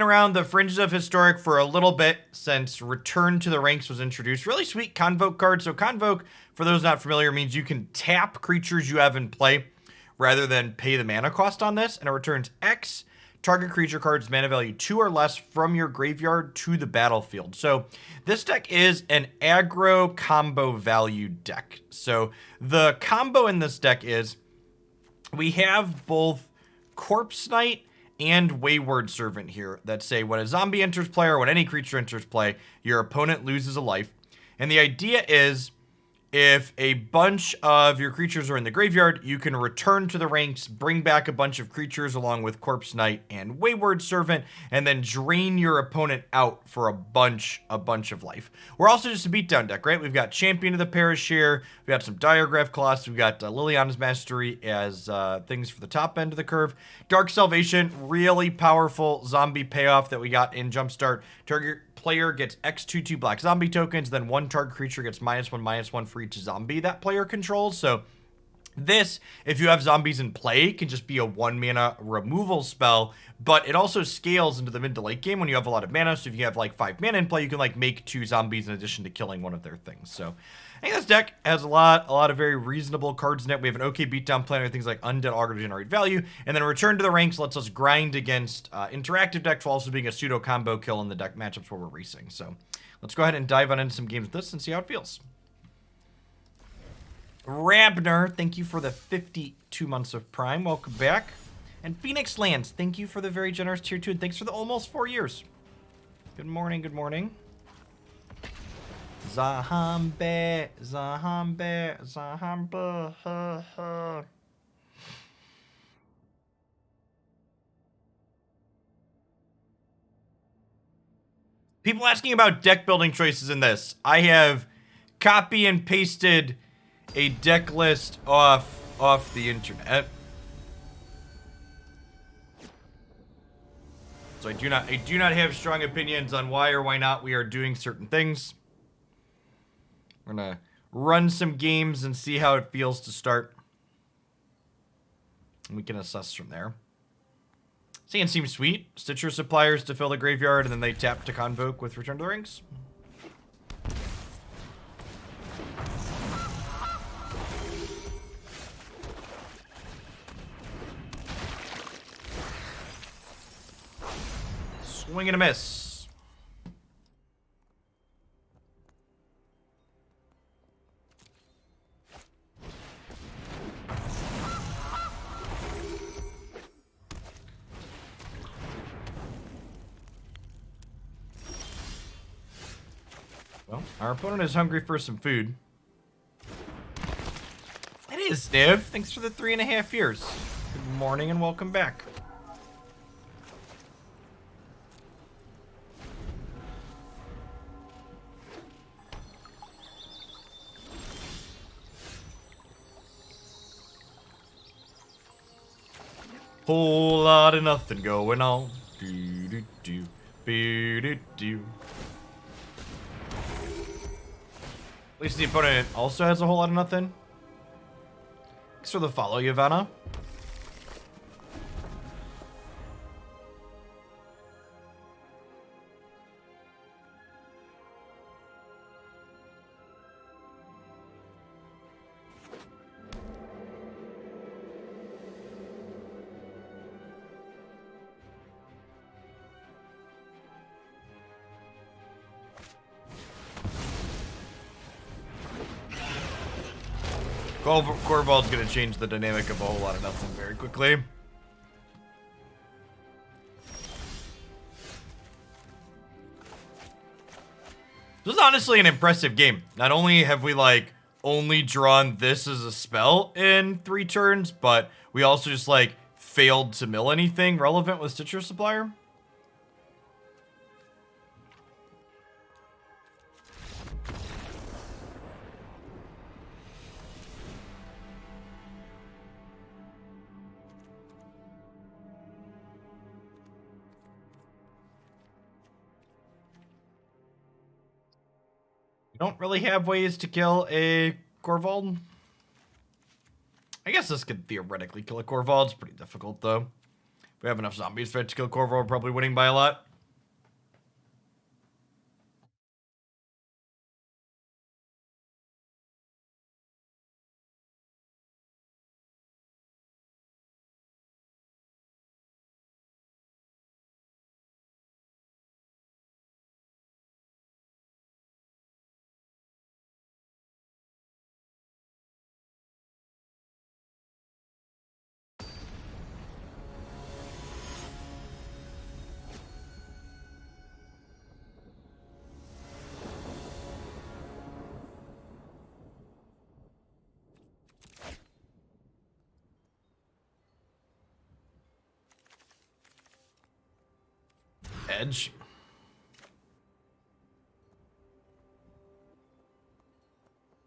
around the fringes of Historic for a little bit since Return to the Ranks was introduced. Really sweet Convoke card. So Convoke, for those not familiar, means you can tap creatures you have in play rather than pay the mana cost on this, and it returns X target creature cards mana value 2 or less from your graveyard to the battlefield. So this deck is an aggro combo value deck. So the combo in this deck is we have both Corpse Knight and Wayward Servant here that say when a zombie enters play or when any creature enters play, your opponent loses a life. And the idea is if a bunch of your creatures are in the graveyard, you can return to the ranks, bring back a bunch of creatures along with Corpse Knight and Wayward Servant, and then drain your opponent out for a bunch of life. We're also just a beatdown deck, right? We've got Champion of the Parish here, we've got some Diregraf Colossus, we've got Liliana's Mastery as things for the top end of the curve. Dark Salvation, really powerful zombie payoff that we got in Jumpstart. Target player gets X2/2 black zombie tokens, then one target creature gets -1/-1 for each zombie that player controls. So this, if you have zombies in play, can just be a 1-mana removal spell, but it also scales into the mid to late game when you have a lot of mana. So if you have like 5 mana in play, you can like make 2 zombies in addition to killing one of their things. So I think this deck has a lot of very reasonable cards in it. We have an okay beatdown plan with things like Undead Augur to generate value, and then Return to the Ranks lets us grind against interactive decks while also being a pseudo combo kill in the deck matchups where we're racing. So let's go ahead and dive on into some games with this and see how it feels. Rabner, thank you for the 52 months of Prime. Welcome back. And Phoenix Lands, thank you for the very generous tier 2, and thanks for the almost 4 years. Good morning, good morning. Zombie. People asking about deck building choices in this. I have copy and pasted a deck list off the internet. So I do not have strong opinions on why or why not we are doing certain things. We're gonna run some games and see how it feels to start. And we can assess from there. Seeing seems sweet. Stitcher Suppliers to fill the graveyard, and then they tap to Convoke with Return to the Rings. Swing and a miss. Well, our opponent is hungry for some food. It is, Sniv. Thanks for the 3.5 years. Good morning and welcome back. Whole lot of nothing going on. Do do do, do do do. At least the opponent also has a whole lot of nothing. Thanks for the follow, Yavanna. Corval's gonna change the dynamic of a whole lot of nothing very quickly. This is honestly an impressive game. Not only have we like only drawn this as a spell in 3 turns, but we also just like failed to mill anything relevant with Stitcher Supplier. Don't really have ways to kill a Corval. I guess this could theoretically kill a Corval. It's pretty difficult, though. If we have enough zombies for it to kill Corval, we're probably winning by a lot. edge.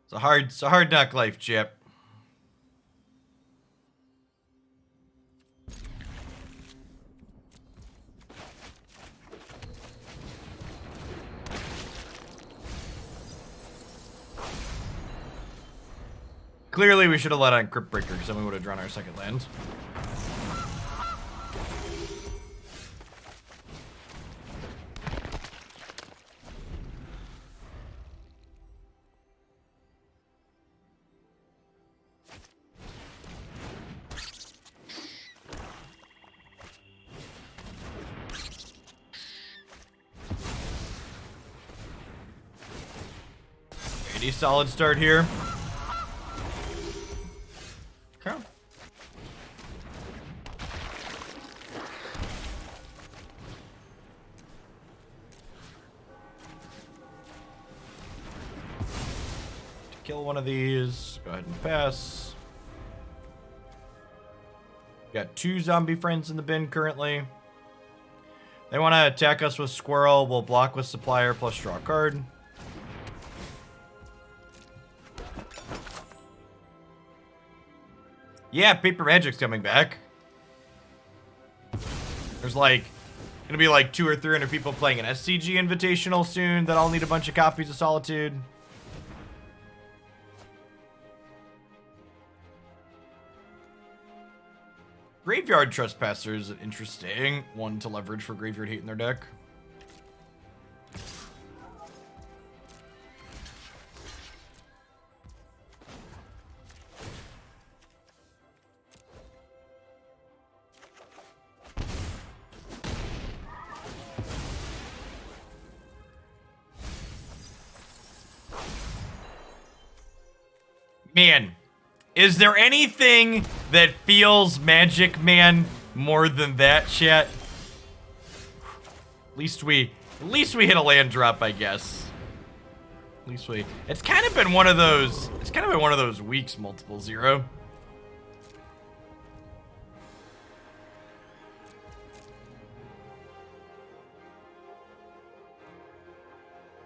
It's a hard knock life, Chip. Clearly, we should have let on Cryptbreaker because then we would have drawn our second land. Pretty solid start here. Okay. To kill one of these, go ahead and pass. Got 2 zombie friends in the bin currently. They want to attack us with Squirrel. We'll block with Supplier plus draw a card. Yeah, Paper Magic's coming back. There's like gonna be like 200 or 300 people playing an SCG Invitational soon that all need a bunch of copies of Solitude. Graveyard Trespasser is interesting. One to leverage for Graveyard Hate in their deck. Man, is there anything that feels Magic Man more than that, chat? At least we hit a land drop, I guess. At least we. It's kind of been one of those. It's kind of been one of those weeks, multiple 0.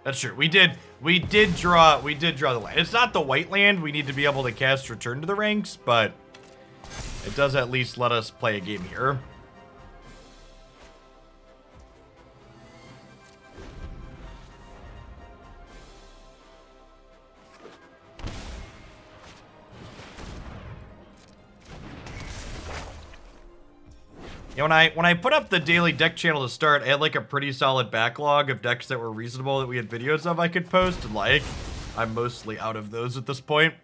That's true. We did draw the land. It's not the white land. We need to be able to cast Return to the Ranks, but it does at least let us play a game here. Yeah, when I put up the daily deck channel to start, I had like a pretty solid backlog of decks that were reasonable that we had videos of I could post, and like, I'm mostly out of those at this point.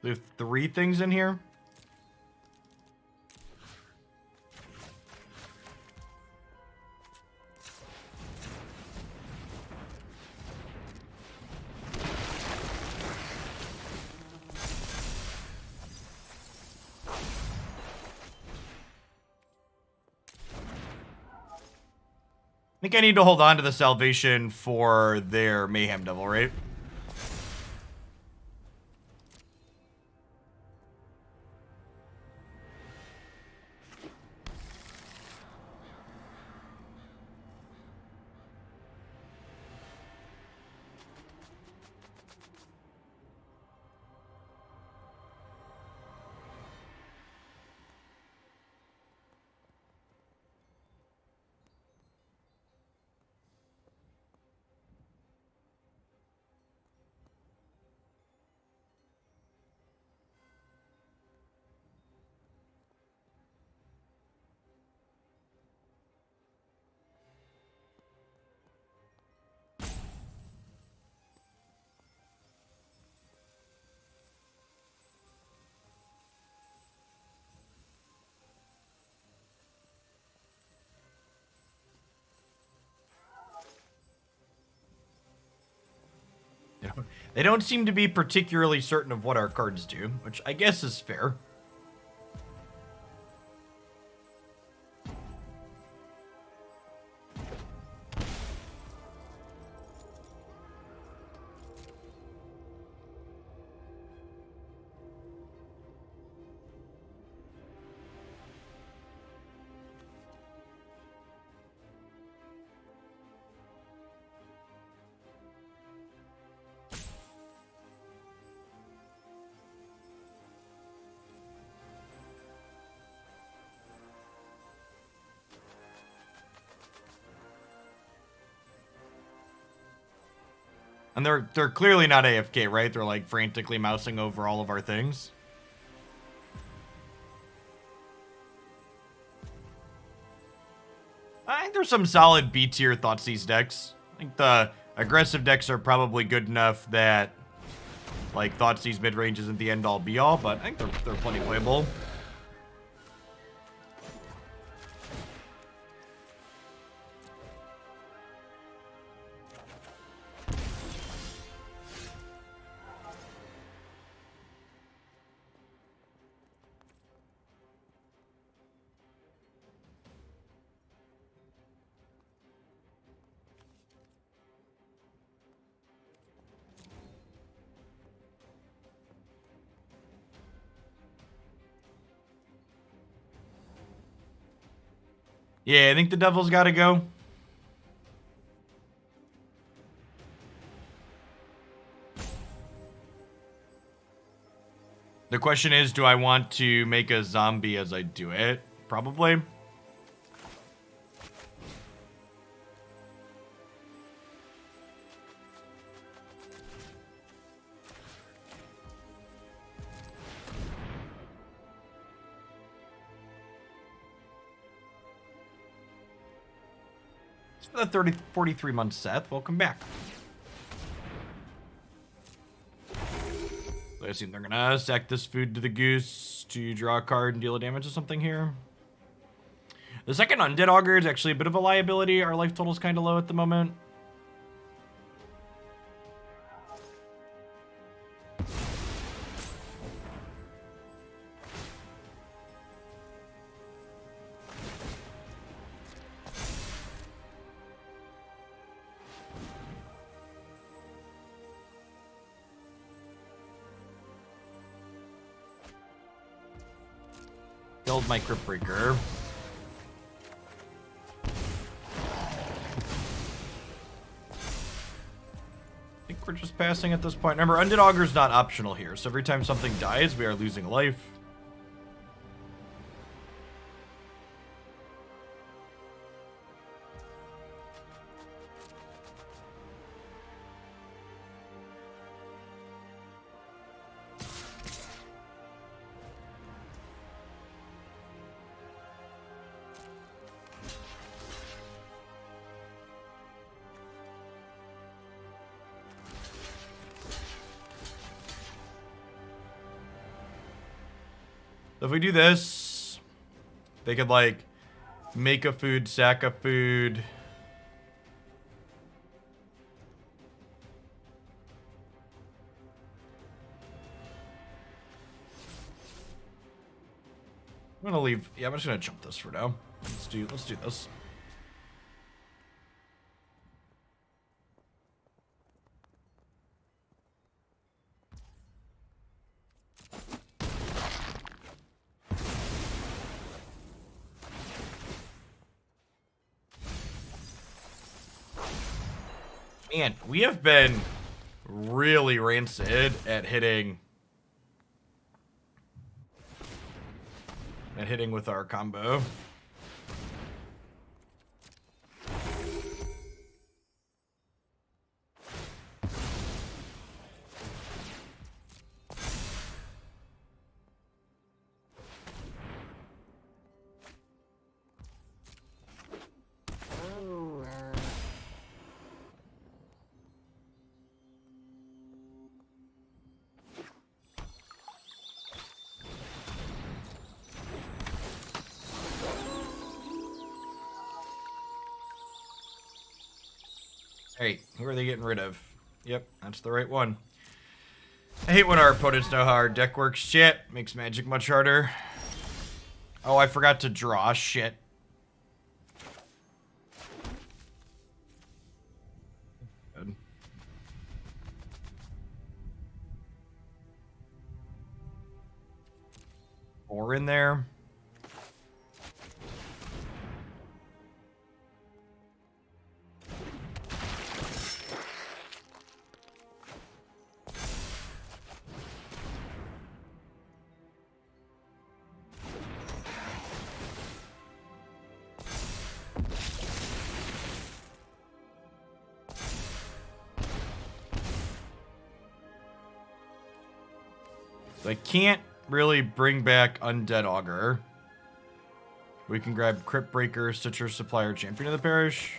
We have 3 things in here. I think I need to hold on to the Salvation for their Mayhem Devil, right? They don't seem to be particularly certain of what our cards do, which I guess is fair. And they're clearly not AFK, right? They're like frantically mousing over all of our things. I think there's some solid B tier Thoughtseize decks. I think the aggressive decks are probably good enough that like Thoughtseize mid range isn't the end all be all, but I think they're plenty playable. Yeah, I think the Devil's got to go. The question is, do I want to make a zombie as I do it? Probably. The 43 months, Seth. Welcome back. I assume they're gonna sack this food to the goose to draw a card and deal a damage to something here. The second Undead Augur is actually a bit of a liability. Our life total's kind of low at the moment. Killed my Cryptbreaker. I think we're just passing at this point. Remember, Undead Augur's not optional here, so every time something dies, we are losing a life. If we do this, they could like make a food, sack a food. I'm gonna leave. Yeah, I'm just gonna jump this for now. Let's do this. Man, we have been really rancid at hitting with our combo. Hey, who are they getting rid of? Yep, that's the right one. I hate when our opponents know how our deck works. Shit. Makes Magic much harder. Oh, I forgot to draw. Shit. Good. Four in there. So I can't really bring back Undead Augur. We can grab Cryptbreaker, Stitcher, Supplier, Champion of the Parish.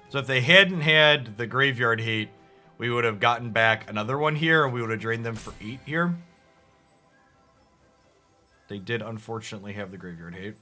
So if they hadn't had the Graveyard Hate, we would have gotten back another one here, and we would have drained them for 8 here. They did, unfortunately, have the Graveyard Hate.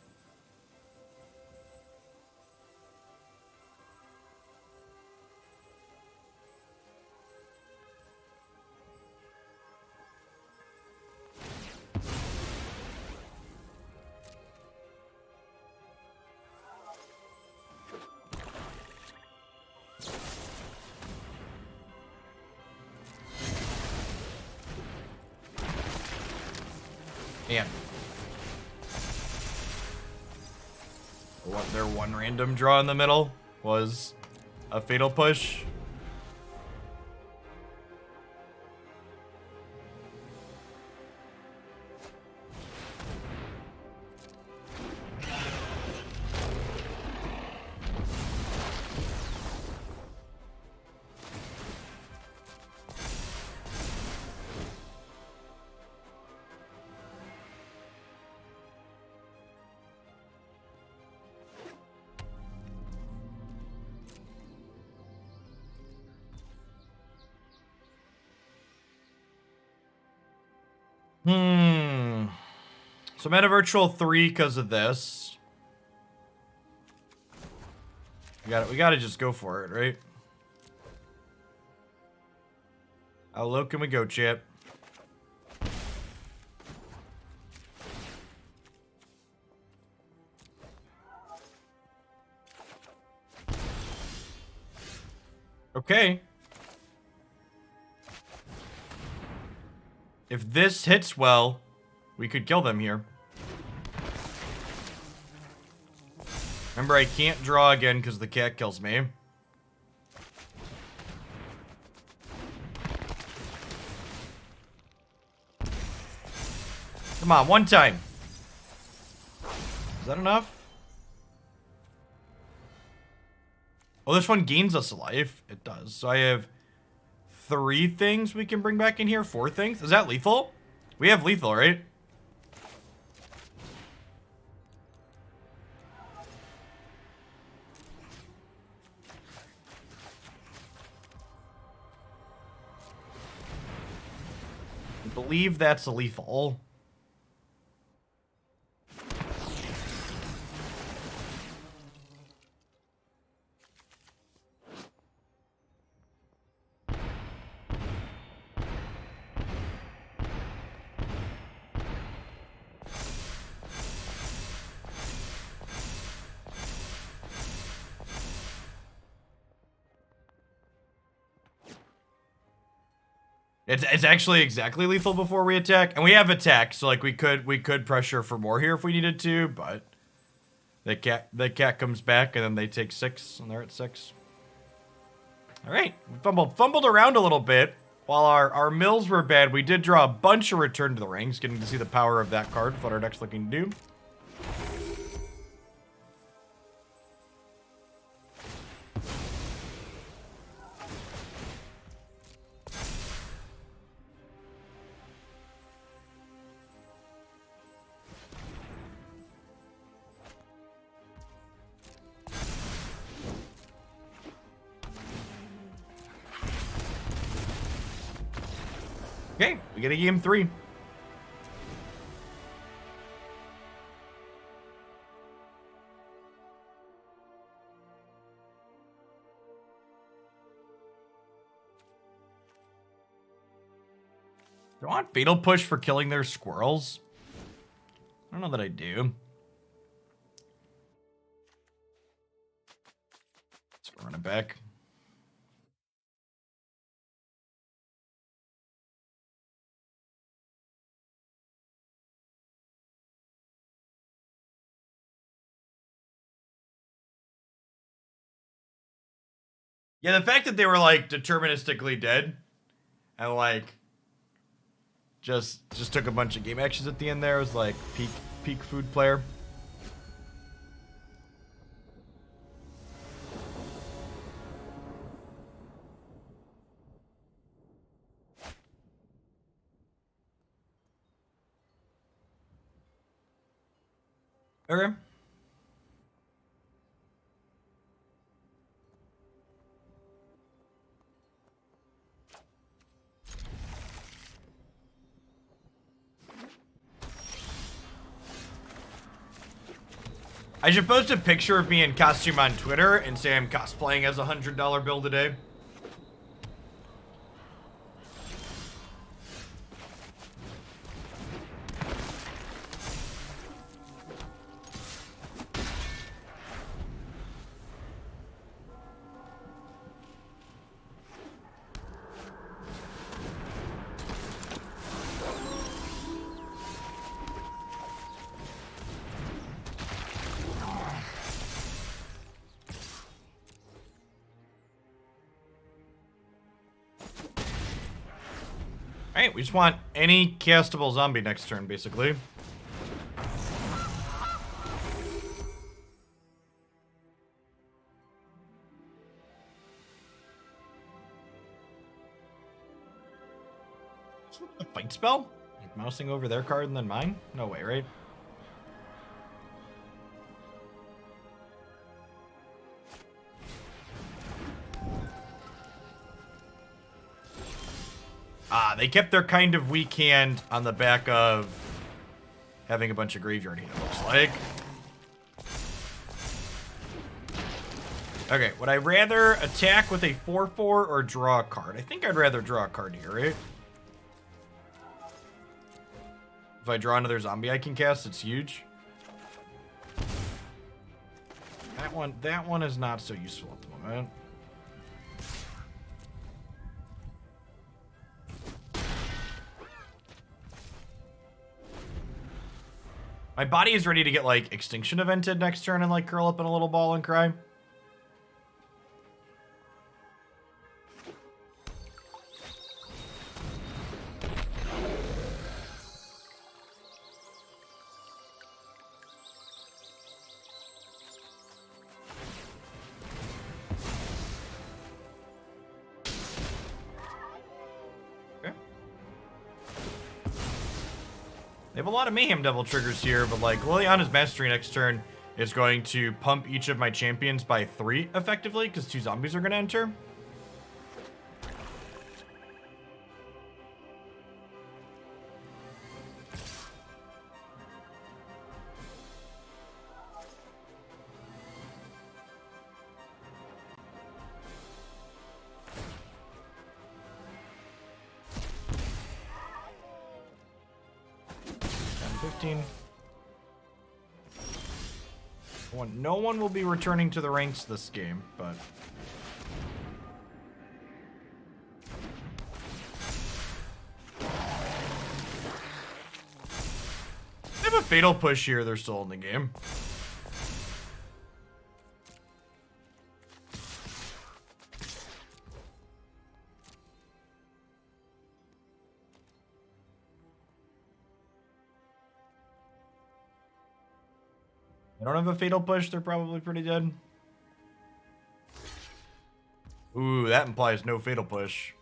And what, their one random draw in the middle was a Fatal Push. So I'm at a virtual 3 because of this. We gotta just go for it, right? How low can we go, Chip? Okay. If this hits well, we could kill them here. Remember, I can't draw again because the cat kills me. Come on, one time. Is that enough? Oh, this one gains us a life. It does. So I have 3 things we can bring back in here. 4 things. Is that lethal? We have lethal, right? I believe that's a lethal. It's actually exactly lethal before we attack, and we have attack, so like we could pressure for more here if we needed to, but the cat comes back and then they take 6 and they're at 6. All right, we fumbled around a little bit while our mills were bad. We did draw a bunch of Return to the Rings, getting to see the power of that card, what our deck's looking to do. Okay, we get a game 3. Do I want Fatal Push for killing their squirrels? I don't know that I do. Let's run it back. Yeah, the fact that they were like deterministically dead and like just took a bunch of game actions at the end there was like peak food player. Okay. I should post a picture of me in costume on Twitter and say I'm cosplaying as a $100 bill today. Alright, we just want any castable zombie next turn, basically. A fight spell? Like mousing over their card and then mine? No way, right? Ah, they kept their kind of weak hand on the back of having a bunch of graveyard hand, it looks like. Okay, would I rather attack with a 4/4 or draw a card? I think I'd rather draw a card here, right? If I draw another zombie I can cast, it's huge. That one is not so useful at the moment. My body is ready to get, like, Extinction Evented next turn and, like, curl up in a little ball and cry. They have a lot of Mayhem Devil triggers here, but like Liliana's Mastery next turn is going to pump each of my champions by 3 effectively because 2 zombies are going to enter. No one will be returning to the ranks this game, but... They have a Fatal Push here, they're still in the game. I don't have a Fatal Push, they're probably pretty dead. Ooh, that implies no Fatal Push.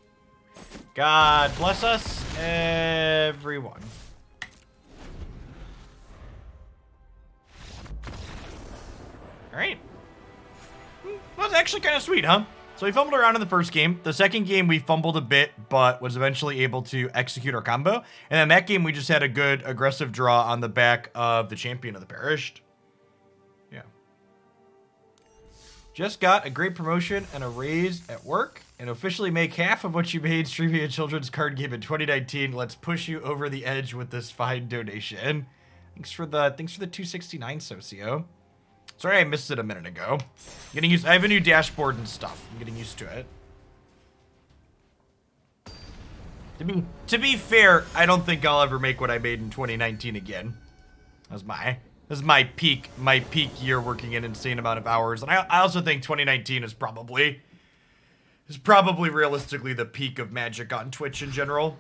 God bless us, everyone. Alright. That was actually kind of sweet, huh? So we fumbled around in the first game. The second game we fumbled a bit, but was eventually able to execute our combo. And then that game we just had a good aggressive draw on the back of the Champion of the Perished. Yeah. Just got a great promotion and a raise at work, and officially make half of what you made streaming a children's card game in 2019. Let's push you over the edge with this fine donation. Thanks for the 269, Socio. Sorry I missed it a minute ago. I have a new dashboard and stuff. I'm getting used to it. To be fair, I don't think I'll ever make what I made in 2019 again. This is my peak year working an insane amount of hours. And I also think 2019 is probably realistically the peak of Magic on Twitch in general.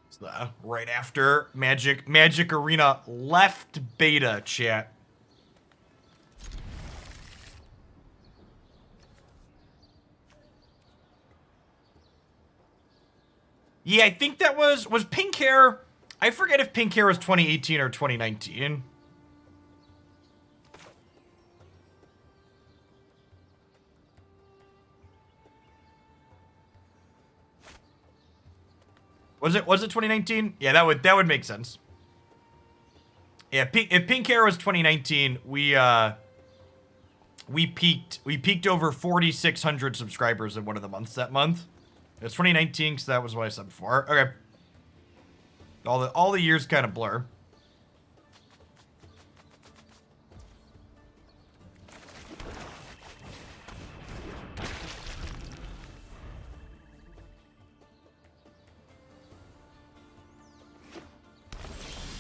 It's the right after Magic Arena left beta, chat. Yeah, I think that was Pink Hair. I forget if Pink Hair was 2018 or 2019. Was it 2019? Yeah, that would make sense. Yeah, if Pink Hair was 2019, we peaked over 4,600 subscribers in one of the months that month. It's 2019 because that was what I said before. Okay. All the years kind of blur.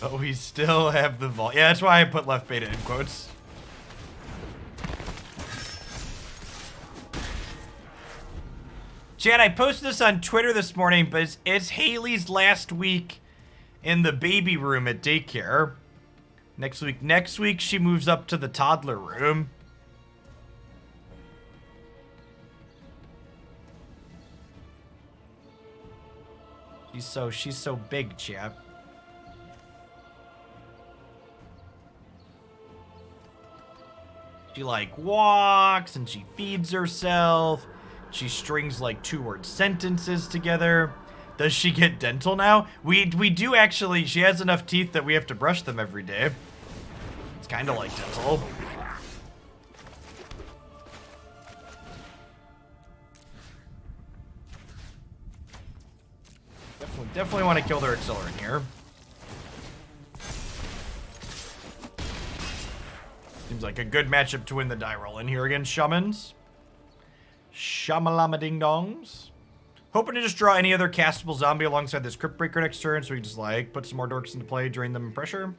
But we still have the vault. Yeah, that's why I put left beta in quotes. Chad, I posted this on Twitter this morning, but it's Haley's last week in the baby room at daycare. Next week she moves up to the toddler room. She's so big, chap. She like walks and she feeds herself. She strings like 2-word sentences together. Does she get dental now? We do actually. She has enough teeth that we have to brush them every day. It's kind of like dental. Definitely want to kill their accelerant here. Seems like a good matchup to win the die roll in here against Shamans. Shamalama ding dongs. Hoping to just draw any other castable zombie alongside this Cryptbreaker next turn, so we just like put some more dorks into play, drain them in pressure.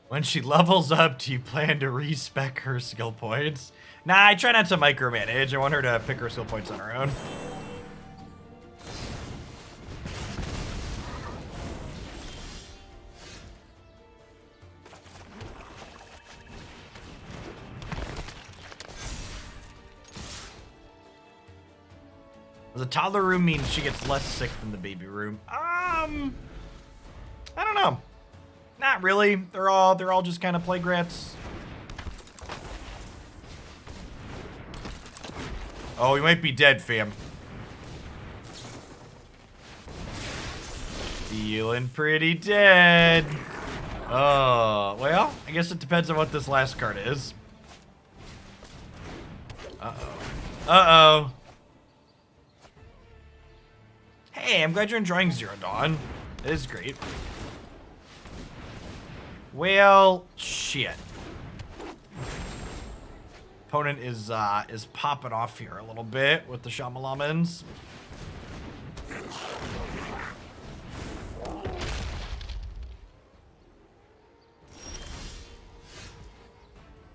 When she levels up, do you plan to respec her skill points? Nah, I try not to micromanage. I want her to pick her skill points on her own. Does the toddler room mean she gets less sick than the baby room? I don't know. Not really. They're all just kind of plague rats. Oh, we might be dead, fam. Feeling pretty dead. Oh, well, I guess it depends on what this last card is. Uh-oh. Uh-oh. Hey, I'm glad you're enjoying Zero Dawn. It is great. Well, shit. Opponent is popping off here a little bit with the Shamalamans.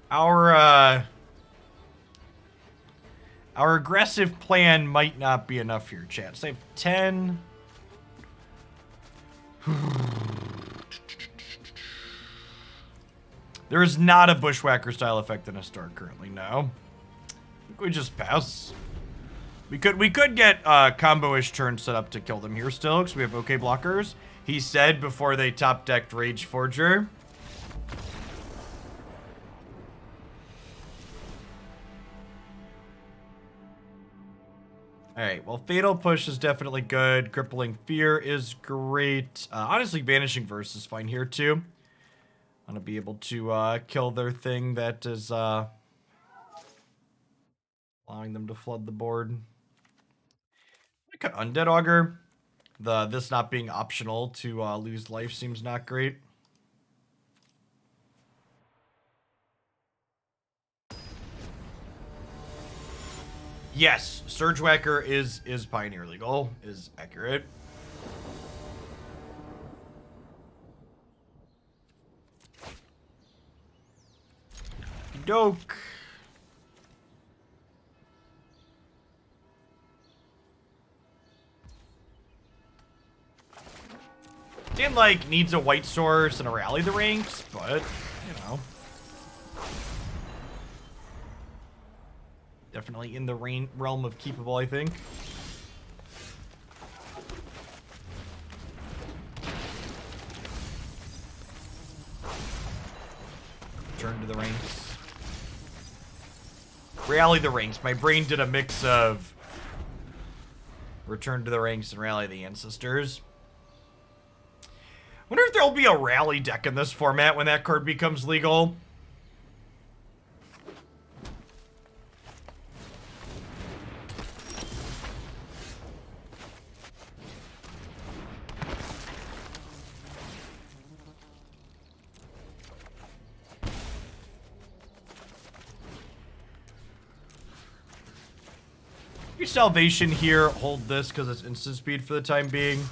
Our aggressive plan might not be enough here, chat. Save 10. There is not a Bushwhacker style effect in Historic currently, no. I think we just pass. We could get combo-ish turn set up to kill them here still, because we have okay blockers. He said before they top-decked Rage Forger. Alright, well, Fatal Push is definitely good. Crippling Fear is great. Honestly, Vanishing Verse is fine here, too. I want to be able to kill their thing that is allowing them to flood the board. I cut Undead Augur. This not being optional to lose life seems not great. Yes, Surge Whacker is Pioneer legal, is accurate. Doke. Dan, like, needs a white source and a Rally the Ranks, but, you know. Definitely in the realm of keepable, I think. Return to the ranks. Rally the ranks. My brain did a mix of Return to the ranks and Rally the Ancestors. Wonder if there'll be a Rally deck in this format when that card becomes legal. Your Salvation here, hold this because it's instant speed for the time being.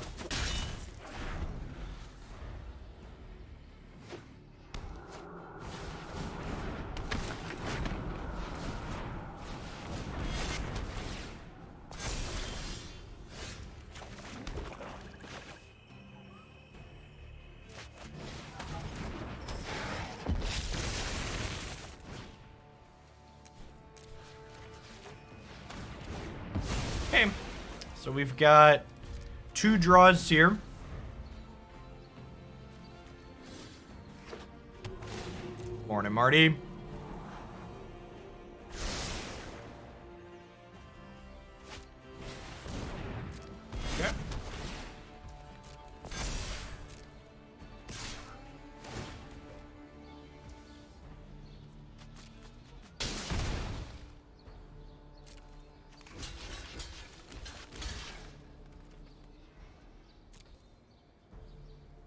Okay, so we've got 2 draws here. Morning, Marty. Okay.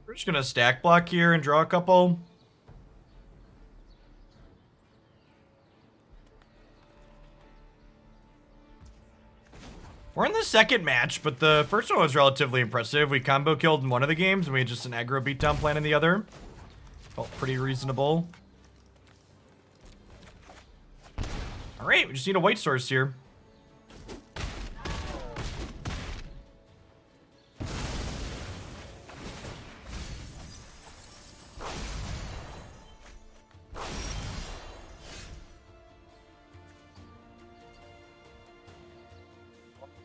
We're just gonna stack block here and draw a couple. We're in the second match, but the first one was relatively impressive. We combo killed in one of the games, and we had just an aggro beatdown plan in the other. Felt pretty reasonable. Alright, we just need a white source here.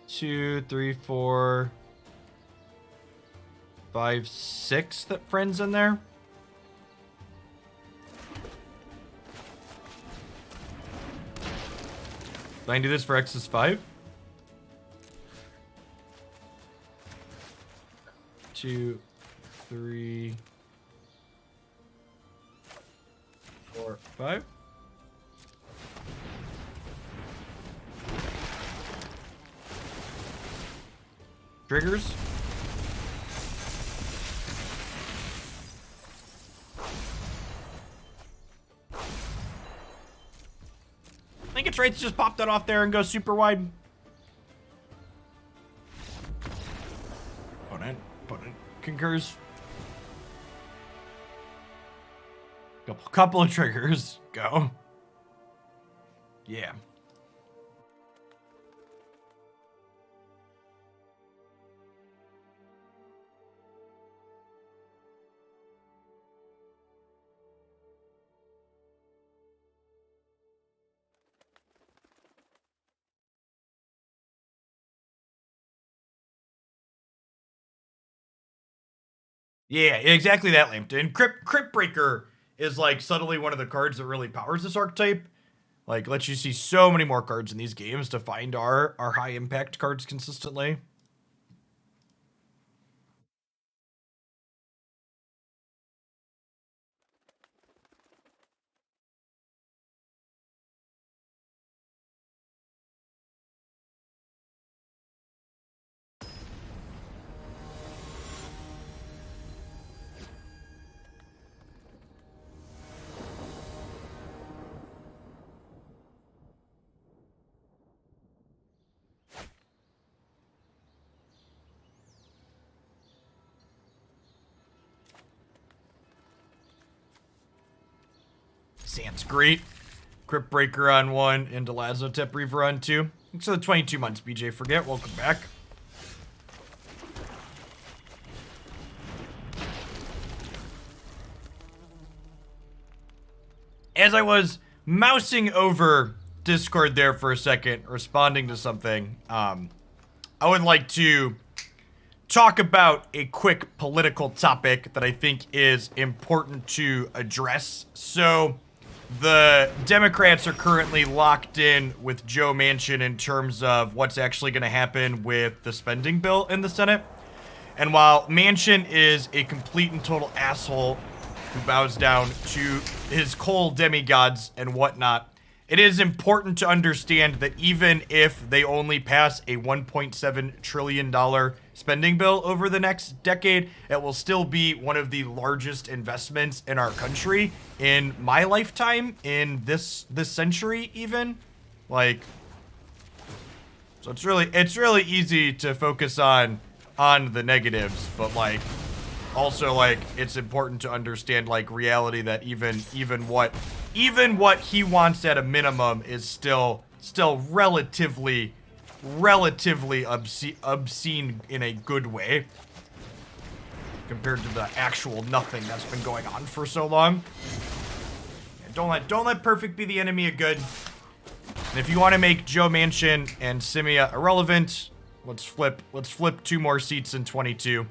Two, three, 4, 5, 6 that friends in there. Do I do this for X is 5? 2, 3, 4, 5. Triggers. I think it's right to just pop that off there and go super wide. Opponent concurs. Couple of triggers. Go. Yeah. Yeah, exactly that, Lambton. Cryptbreaker is like suddenly one of the cards that really powers this archetype. Like, lets you see so many more cards in these games to find our high impact cards consistently. Sounds great. Cryptbreaker on 1 and Lazotep Reaver on 2. Thanks for the 22 months, BJ Forget. Welcome back. As I was mousing over Discord there for a second, responding to something, I would like to talk about a quick political topic that I think is important to address. So, the Democrats are currently locked in with Joe Manchin in terms of what's actually going to happen with the spending bill in the Senate. And while Manchin is a complete and total asshole who bows down to his coal demigods and whatnot, it is important to understand that even if they only pass a $1.7 trillion spending bill over the next decade, it will still be one of the largest investments in our country in my lifetime, in this century even. Like, so it's really easy to focus on the negatives, but like, also like, it's important to understand like reality that even what he wants at a minimum is still relatively obscene in a good way compared to the actual nothing that's been going on for so long. Yeah, don't let perfect be the enemy of good. And if you want to make Joe Manchin and Simia irrelevant, let's flip 2 more seats in 22.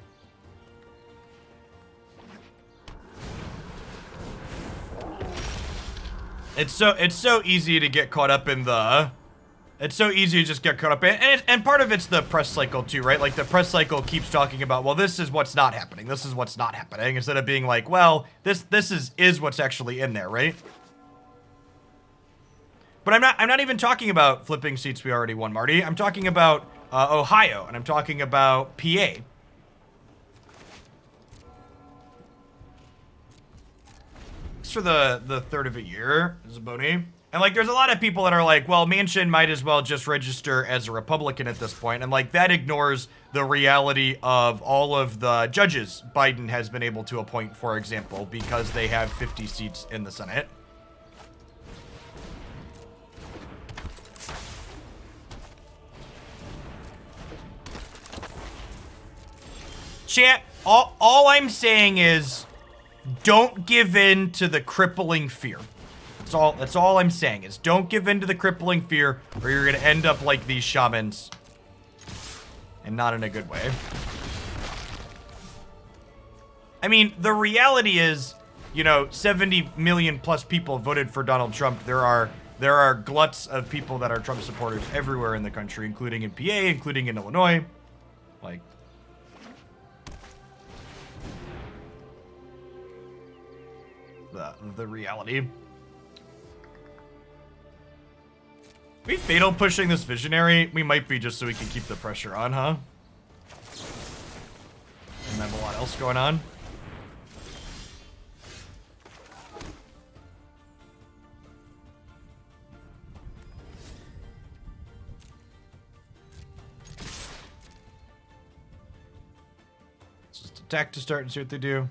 It's so easy to get caught up in the... It's so easy to just get caught up in... And part of it's the press cycle too, right? Like, the press cycle keeps talking about, well, this is what's not happening. This is what's not happening. Instead of being like, well, this is what's actually in there, right? But I'm not even talking about flipping seats we already won, Marty. I'm talking about Ohio, and I'm talking about PA. For the third of a year, Zaboni. And like, there's a lot of people that are like, well, Manchin might as well just register as a Republican at this point. And like, that ignores the reality of all of the judges Biden has been able to appoint, for example, because they have 50 seats in the Senate. Chat, all I'm saying is, don't give in to the crippling fear. That's all I'm saying is, don't give in to the crippling fear, or you're gonna end up like these shamans. And not in a good way. I mean, the reality is, you know, 70 million plus people voted for Donald Trump. There are gluts of people that are Trump supporters everywhere in the country, including in PA, including in Illinois. Like, the reality. We fatal pushing this visionary? We might be, just so we can keep the pressure on, huh? And have a lot else going on. Let's just attack to start and see what they do.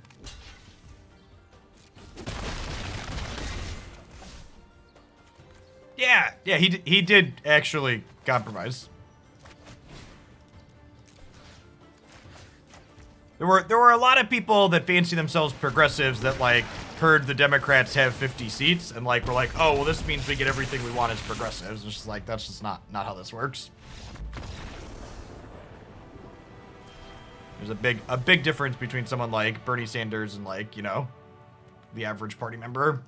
Yeah, he did actually compromise. There were a lot of people that fancy themselves progressives that like heard the Democrats have 50 seats and like were like, oh, well, this means we get everything we want as progressives. It's just like, that's just not how this works. There's a big difference between someone like Bernie Sanders and like, you know, the average party member.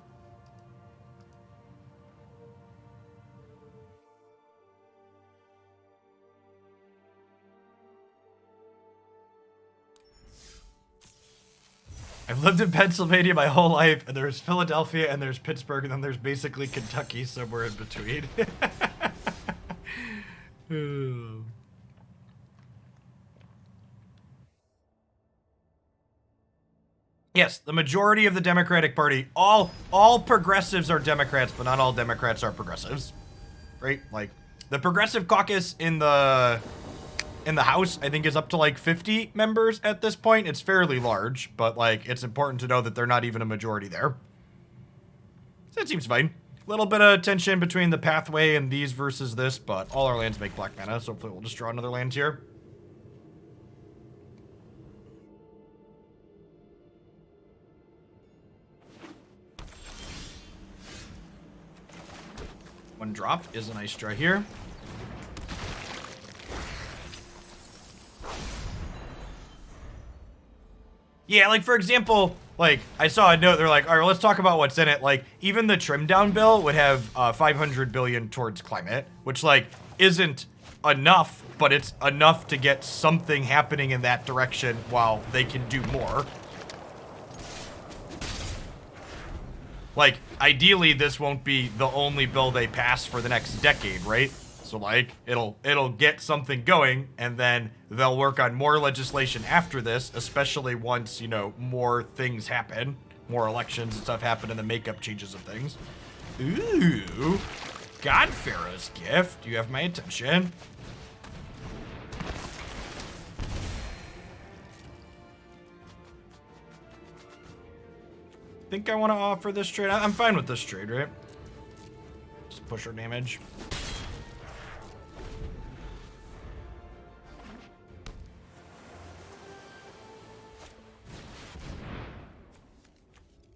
I've lived in Pennsylvania my whole life, and there's Philadelphia, and there's Pittsburgh, and then there's basically Kentucky somewhere in between. Yes, the majority of the Democratic Party, all progressives are Democrats, but not all Democrats are progressives, right? Like, the Progressive Caucus in the House, I think, is up to like 50 members at this point. It's fairly large, but like, it's important to know that they're not even a majority there. So that seems fine. A little bit of tension between the pathway and these versus this, but all our lands make black mana, so hopefully we'll just draw another land here. One drop is a nice draw here. Yeah, like, for example, like, I saw a note, they're like, all right, well, let's talk about what's in it. Like, even the trim down bill would have 500 billion towards climate, which, like, isn't enough, but it's enough to get something happening in that direction while they can do more. Like, ideally, this won't be the only bill they pass for the next decade, right? So, like, it'll get something going, and then they'll work on more legislation after this, especially once, you know, more things happen, more elections and stuff happen, and the makeup changes of things. Ooh, God Pharaoh's Gift. You have my attention. Think I want to offer this trade. I'm fine with this trade, right? Just push our damage.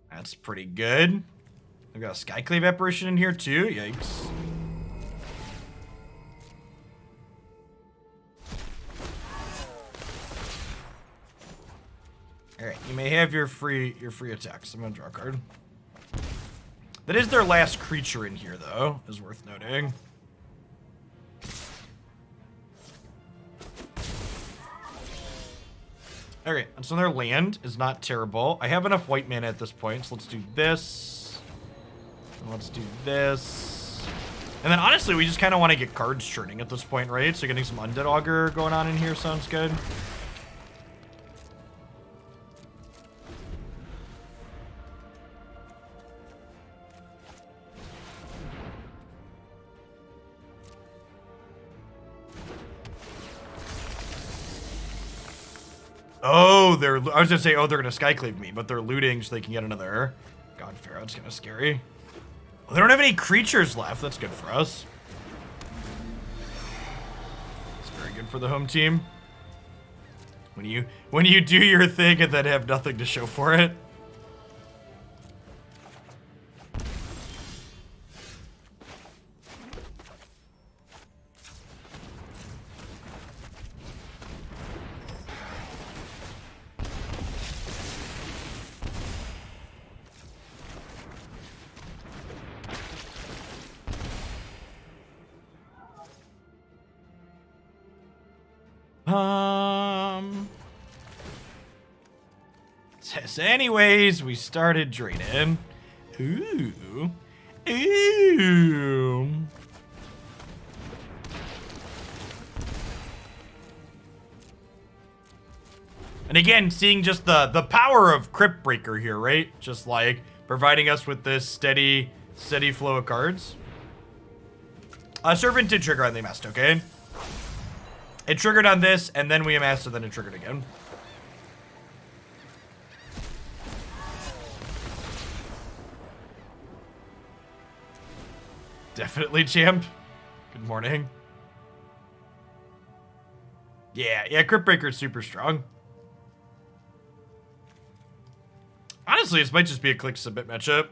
That's pretty good. I've got a Skyclave Apparition in here too. Yikes. Alright, you may have your free attacks. I'm gonna draw a card. That is their last creature in here, though, is worth noting. Alright, so their land is not terrible. I have enough white mana at this point, so let's do this. And let's do this. And then honestly, we just kind of want to get cards churning at this point, right? So getting some Undead Augur going on in here sounds good. Oh, I was gonna say, oh, they're gonna Skyclave me, but they're looting so they can get another God Pharaoh. It's kind of scary. Well, they don't have any creatures left. That's good for us. It's very good for the home team. When you do your thing and then have nothing to show for it. So anyways, we started draining. Ooh. Ooh. And again, seeing just the power of Cryptbreaker here, right? Just like providing us with this steady flow of cards. Servant did trigger on the amassed, okay? It triggered on this, and then we amassed, and then it triggered again. Definitely, champ. Good morning. Yeah, Cryptbreaker is super strong. Honestly, this might just be a click submit matchup.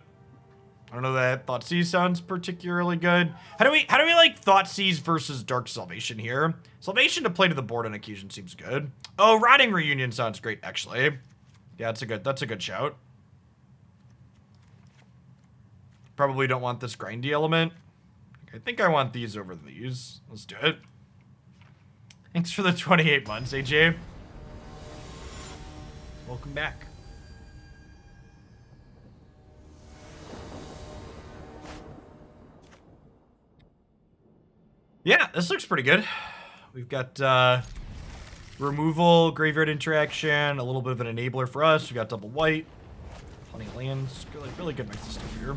I don't know that Thoughtseize sounds particularly good. How do we like Thoughtseize versus Dark Salvation here? Salvation to play to the board on occasion seems good. Oh, Rotting Reunion sounds great, actually. Yeah, that's a good shout. Probably don't want this grindy element. I think I want these over these. Let's do it. Thanks for the 28 months, AJ. Welcome back. Yeah, this looks pretty good. We've got removal, graveyard interaction, a little bit of an enabler for us. We got double white, plenty of lands. Really good mix of stuff here.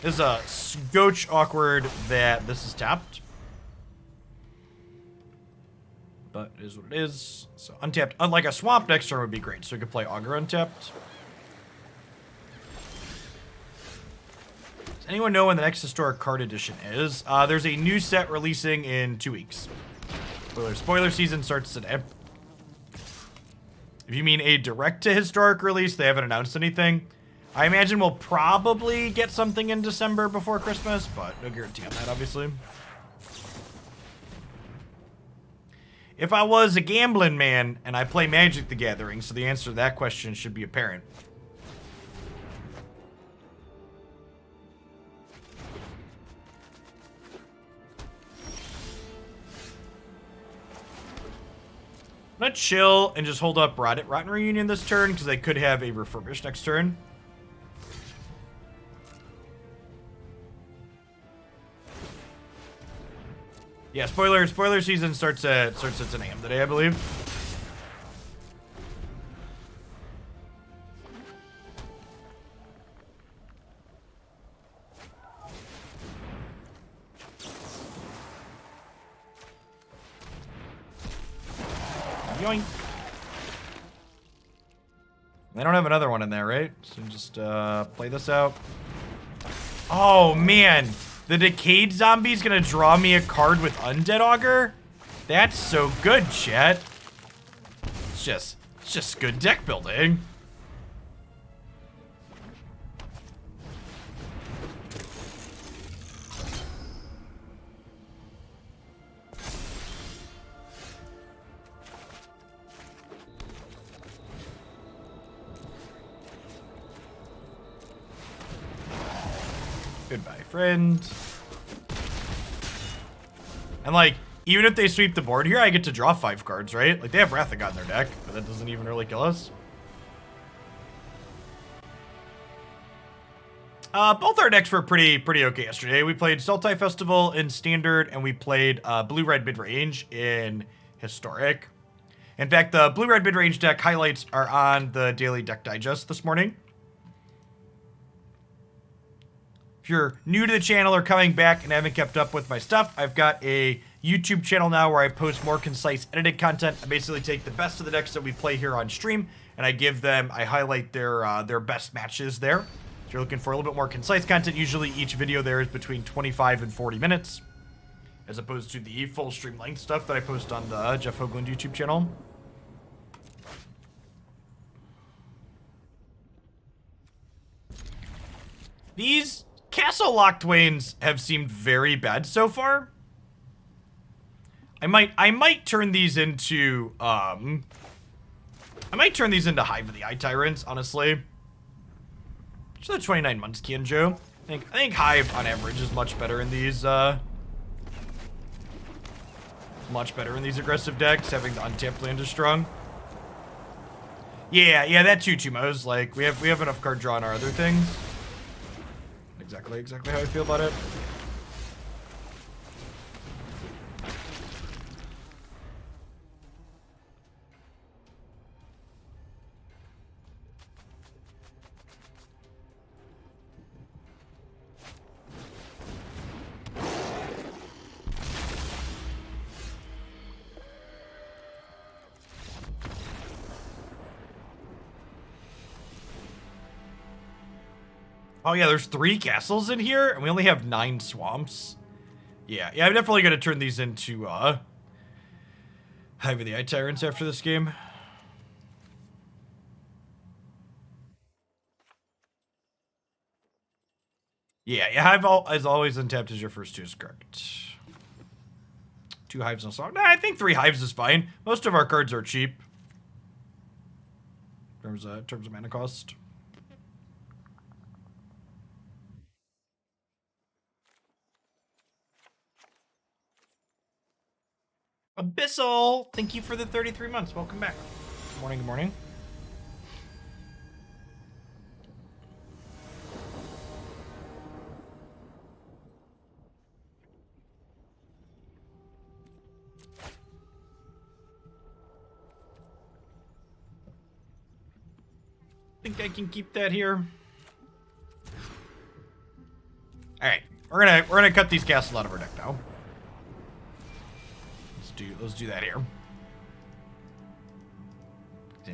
This is a scotch awkward that this is tapped. But it is what it is. So untapped, unlike a swamp next turn would be great. So we could play Augur untapped. Does anyone know when the next historic card edition is? There's a new set releasing in 2 weeks. Spoiler season starts today. If you mean a direct to historic release, they haven't announced anything. I imagine we'll probably get something in December before Christmas, but no guarantee on that, obviously. If I was a gambling man and I play Magic the Gathering, so the answer to that question should be apparent. I'm gonna chill and just hold up Rotten Reunion this turn because they could have a refurbished next turn. Yeah, spoiler season starts at 10 a.m. today, I believe. Yoink. They don't have another one in there, right? So just play this out. Oh man. The Decayed Zombie's gonna draw me a card with Undead Augur? That's so good, chat. It's just good deck building. Goodbye, friend. And like, even if they sweep the board here, I get to draw 5 cards, right? Like, they have Wrath of God in their deck, but that doesn't even really kill us. Both our decks were pretty okay yesterday. We played Sultai Festival in Standard, and we played Blue-Red Midrange in Historic. In fact, the Blue-Red Midrange deck highlights are on the Daily Deck Digest this morning. If you're new to the channel or coming back and haven't kept up with my stuff, I've got a YouTube channel now where I post more concise edited content. I basically take the best of the decks that we play here on stream, and I highlight their best matches there. If you're looking for a little bit more concise content, usually each video there is between 25 and 40 minutes, as opposed to the full stream length stuff that I post on the Jeff Hoagland YouTube channel. These Castle Locked Wains have seemed very bad so far. I might turn these into Hive of the Eye Tyrants, honestly. Just the 29 months, Kianjo. I think Hive on average is much better in these aggressive decks, having the untapped land is strong. Yeah, that too, Chumos. Like, we have enough card draw on our other things. Exactly how I feel about it. Oh yeah, there's 3 castles in here, and we only have 9 swamps. Yeah, I'm definitely gonna turn these into Hive of the Eye Tyrants after this game. Yeah, Hive is always untapped as your first 2 is correct. 2 Hives and a Swamp. Nah, I think 3 Hives is fine. Most of our cards are cheap. In terms of mana cost. Abyssal, thank you for the 33 months. Welcome back. Good morning, good morning. Think I can keep that here. All right, we're gonna cut these castles out of our deck now. Let's do that here.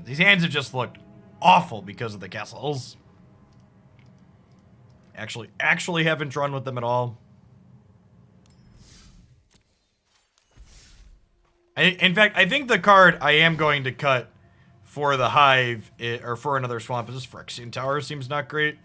These hands have just looked awful because of the castles. Actually haven't drawn with them at all. In fact, I think the card I am going to cut for the Hive, or for another swamp, is this Phyrexian Tower. Seems not great.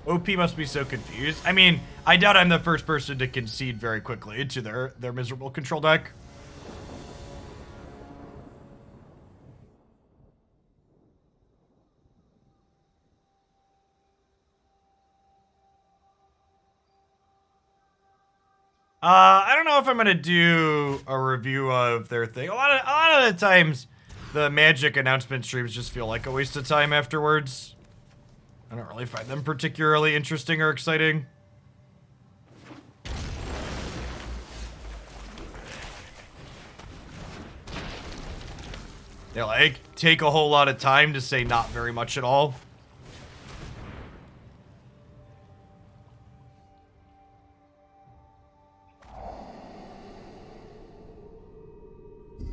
OP must be so confused. I mean, I doubt I'm the first person to concede very quickly to their miserable control deck. I don't know if I'm gonna do a review of their thing. A lot of the times, the Magic announcement streams just feel like a waste of time afterwards. I don't really find them particularly interesting or exciting. They like take a whole lot of time to say not very much at all.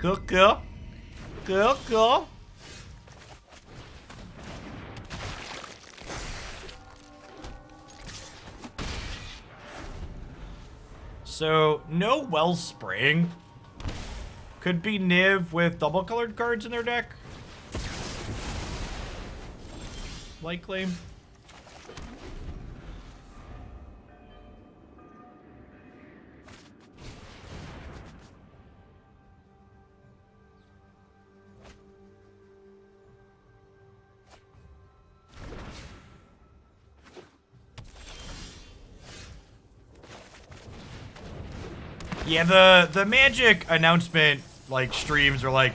Cool. So, no Wellspring. Could be Niv with double colored cards in their deck. Likely. Yeah, the Magic announcement like streams are like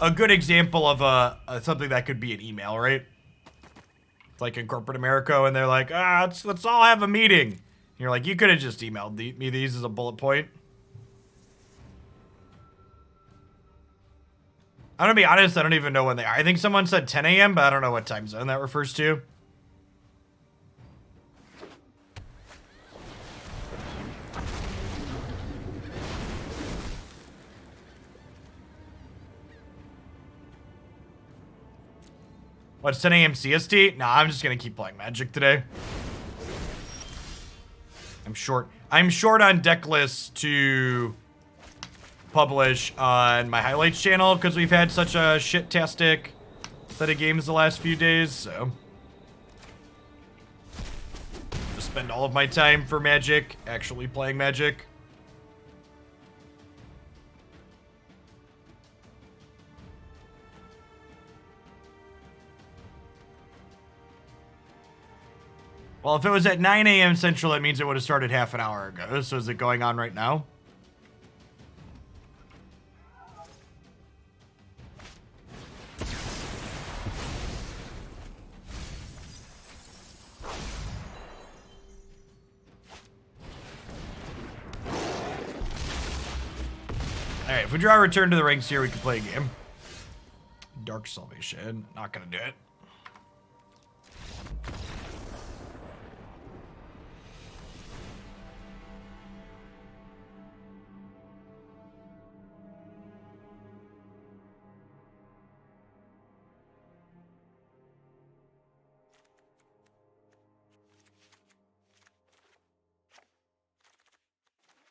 a good example of something that could be an email, right? It's like in corporate America, and they're like, let's all have a meeting. And you're like, you could have just emailed me these as a bullet point. I'm gonna be honest, I don't even know when they are. I think someone said 10 a.m., but I don't know what time zone that refers to. What's 10 a.m. CST? Nah, I'm just gonna keep playing Magic today. I'm short on deck lists to publish on my highlights channel because we've had such a shit-tastic set of games the last few days, so just spend all of my time for Magic, actually playing Magic. Well, if it was at 9 a.m. Central, that means it would have started half an hour ago. So is it going on right now? Alright, if we draw a Return to the Ranks here, we can play a game. Dark Salvation. Not gonna do it.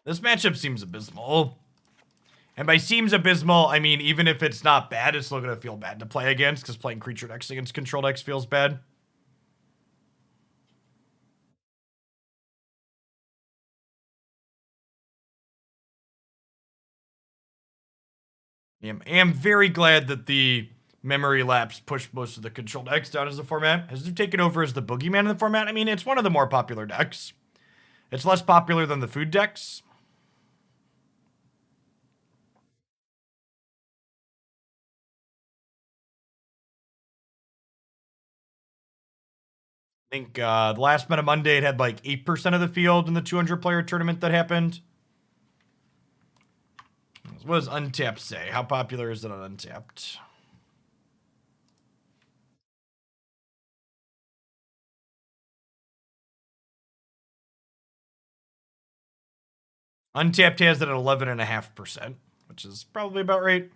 This matchup seems abysmal. And by seems abysmal, I mean even if it's not bad, it's still going to feel bad to play against, because playing creature decks against control decks feels bad. I am very glad that the memory lapse pushed most of the control decks down as the format. Has it taken over as the boogeyman in the format? I mean, it's one of the more popular decks. It's less popular than the food decks. I think the last Meta Monday, it had like 8% of the field in the 200-player tournament that happened. What does Untapped say? How popular is it on Untapped? Untapped has it at 11.5%, which is probably about right.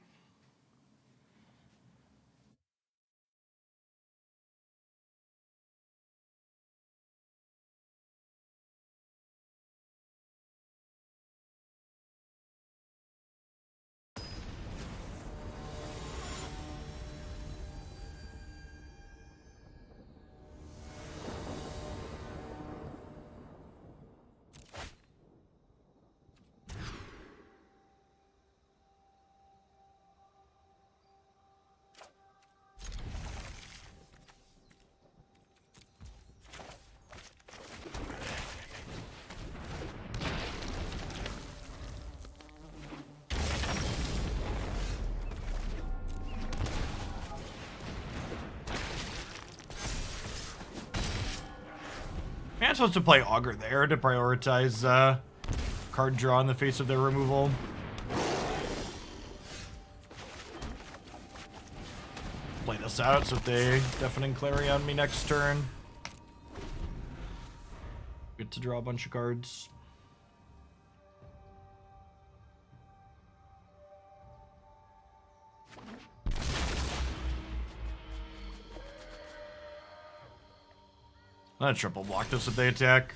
I'm supposed to play Augur there to prioritize card draw in the face of their removal. Play this out so if they Deafening Clarion on me next turn. Get to draw a bunch of cards. I'm gonna triple block this if they attack.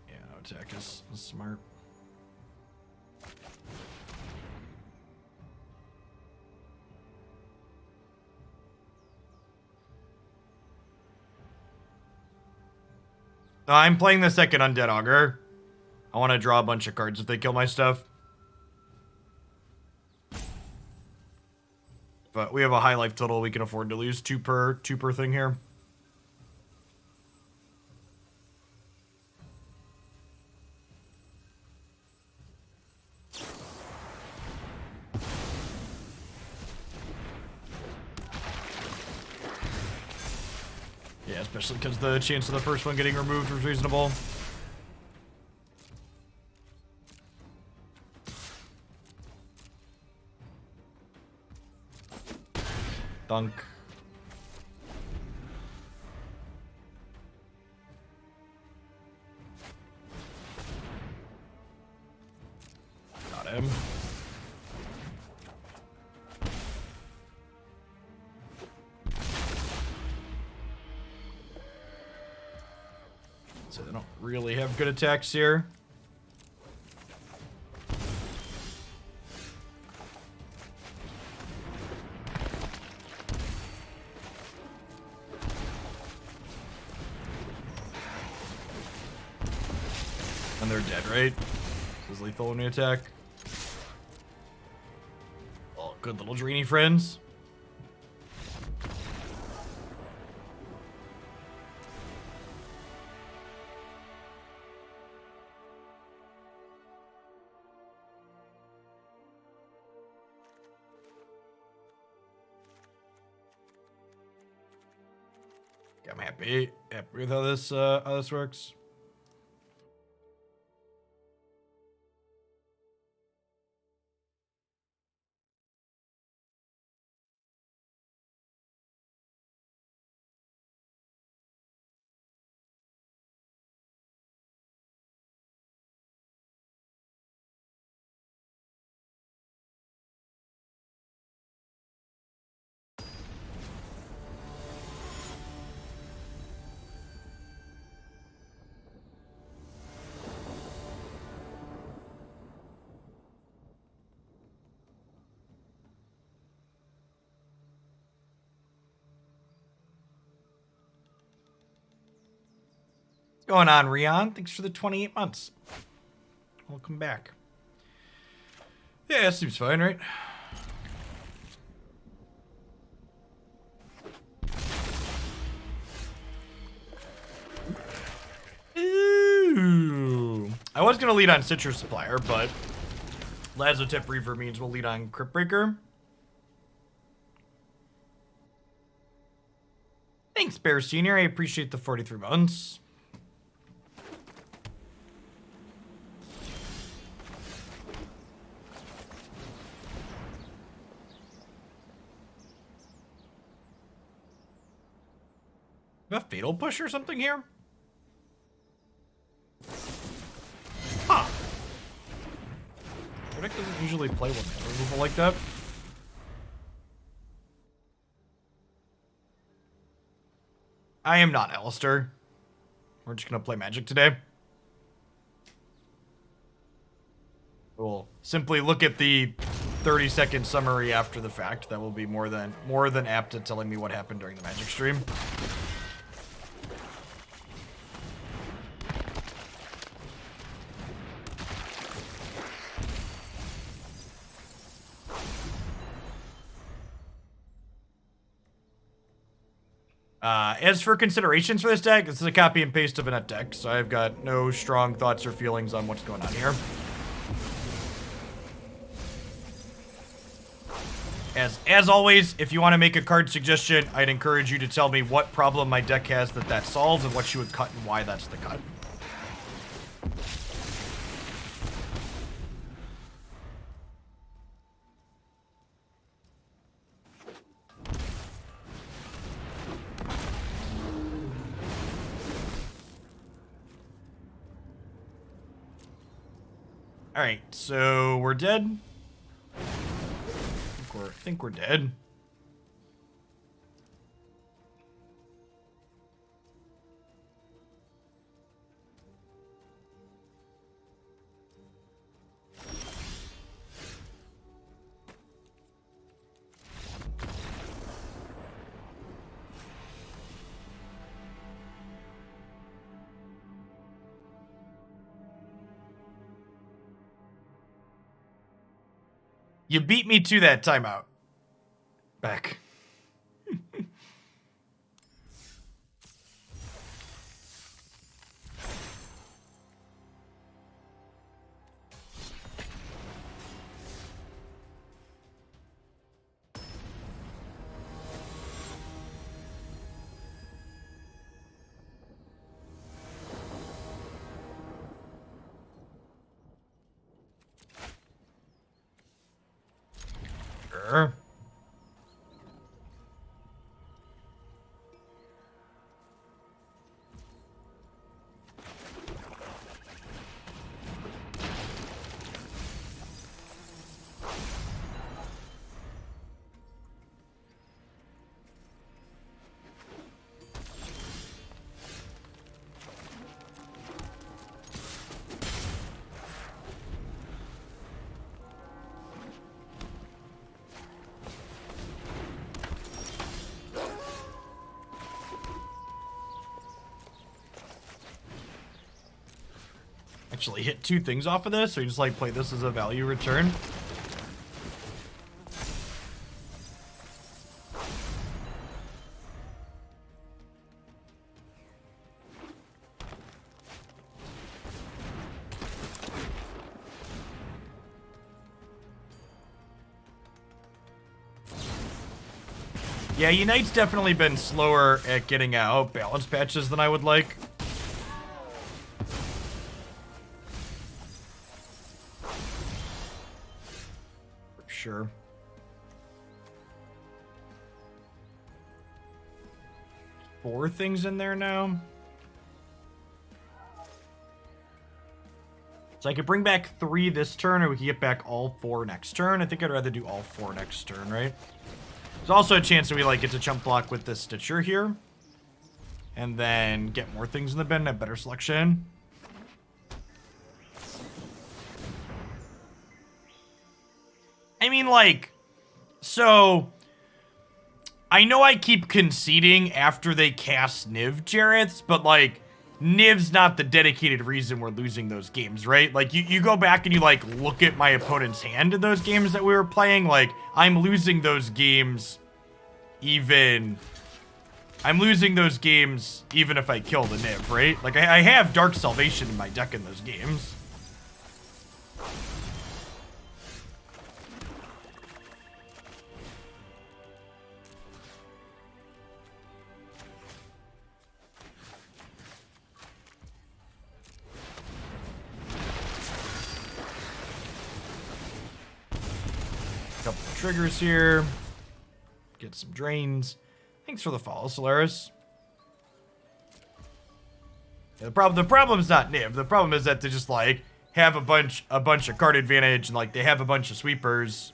Yeah, no attack is smart. I'm playing the second Undead Augur. I want to draw a bunch of cards if they kill my stuff. But we have a high life total. We can afford to lose two per thing here. Yeah, especially because the chance of the first one getting removed was reasonable. Dunk. Got him. So they don't really have good attacks here. And they're dead, right? This is lethal when we attack. Oh, good little Drainy friends. I'm happy with how this works. going on, Rion? Thanks for the 28 months. Welcome back. Yeah, that seems fine, right? Ooh. I was going to lead on Citrus Supplier, but Lazotep Reaver means we'll lead on Cryptbreaker. Thanks, Bear Senior. I appreciate the 43 months. A fatal push or something here? Huh. Your deck doesn't usually play one removal like that. I am not Alistair. We're just gonna play Magic today. We'll simply look at the 30-second summary after the fact. That will be more than apt at telling me what happened during the Magic stream. As for considerations for this deck, this is a copy and paste of a net deck, so I've got no strong thoughts or feelings on what's going on here. As always, if you want to make a card suggestion, I'd encourage you to tell me what problem my deck has that solves and what you would cut and why that's the cut. Alright, so we're dead. I think we're dead. You beat me to that timeout. Back. Sure. Actually hit two things off of this, so you just like play this as a value return. Yeah, Unite's definitely been slower at getting out balance patches than I would like. Sure. Four things in there now. So I could bring back 3 this turn, or we could get back all 4 next turn. I think I'd rather do all 4 next turn, right? There's also a chance that we like get to chump block with this Stitcher here. And then get more things in the bin, a better selection. I mean, like, so I know I keep conceding after they cast Niv Jareths, but like Niv's not the dedicated reason we're losing those games, right? Like, you go back and you, like, look at my opponent's hand in those games that we were playing. Like, I'm losing those games even if I kill the Niv, right? Like, I have Dark Salvation in my deck in those games. Couple of triggers here. Get some drains. Thanks for the follow, Solaris. Yeah, the problem's not Niv. The problem is that they just like have a bunch of card advantage and like they have a bunch of sweepers.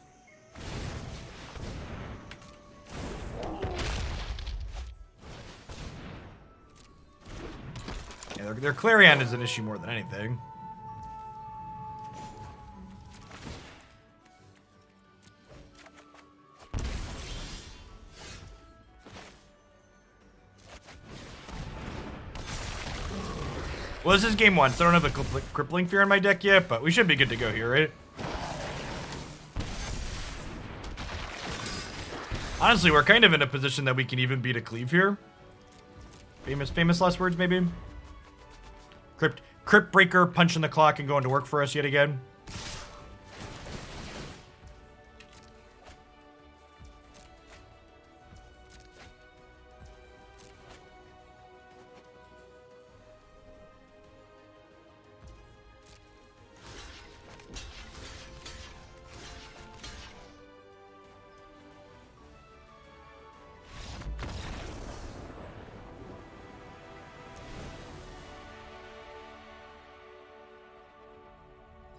Yeah, their Clarion is an issue more than anything. Well, this is game 1, so I don't have a Crippling Fear in my deck yet, but we should be good to go here, right? Honestly, we're kind of in a position that we can even beat a cleave here. Famous last words, maybe? Cryptbreaker punching the clock and going to work for us yet again.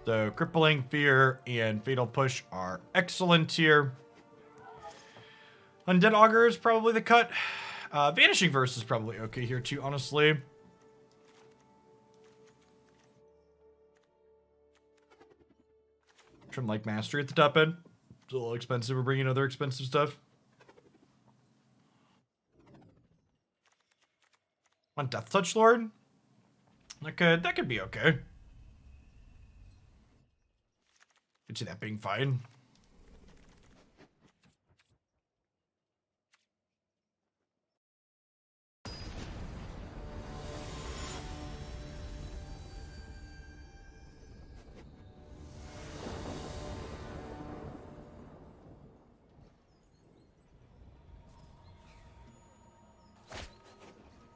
So, Crippling Fear and Fatal Push are excellent here. Undead Augur is probably the cut. Vanishing Verse is probably okay here too, honestly. Trim like Mastery at the top end. It's a little expensive. We're bringing other expensive stuff. On Death Touch Lord? That could be okay. Could see that being fine.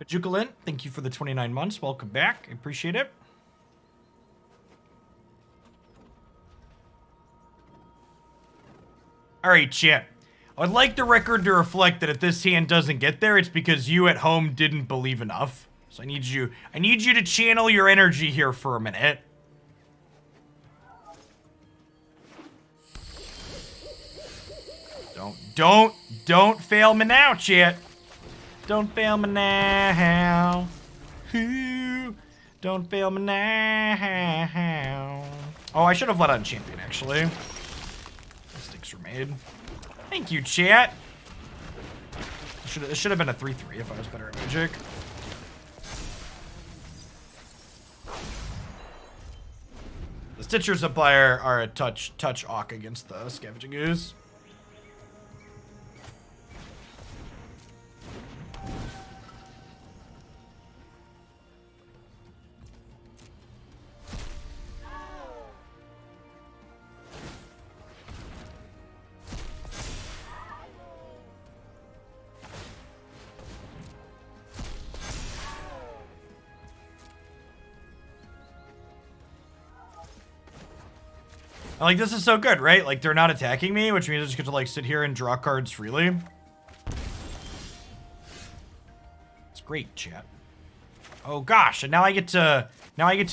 Jukalint, thank you for the 29 months. Welcome back. I appreciate it. All right, chat. I'd like the record to reflect that if this hand doesn't get there, it's because you at home didn't believe enough. So I need you to channel your energy here for a minute. Don't fail me now, chat. Don't fail me now. Ooh, don't fail me now. Oh, I should have let on champion, actually. Mistakes were made. Thank you, chat. It should have been a 3-3 if I was better at Magic. The Stitcher Supplier are a touch awk against the Scavenging Ooze. Like, this is so good, right? Like, they're not attacking me, which means I just get to, like, sit here and draw cards freely. It's great, chat. Oh, gosh. And now I get to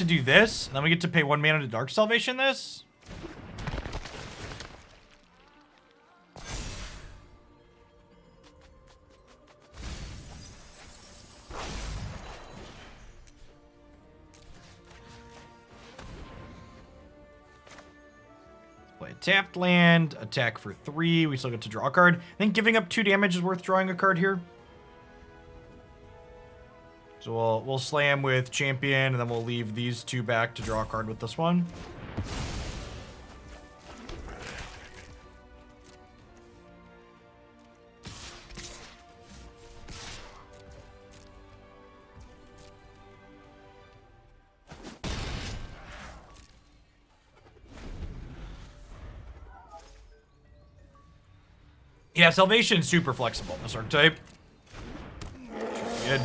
do this. And then we get to pay 1 mana to Dark Salvation this. Play a tapped land, attack for 3. We still get to draw a card. I think giving up 2 damage is worth drawing a card here. So we'll slam with champion, and then we'll leave these two back to draw a card with this one. Yeah, Salvation's super flexible in this archetype. Good.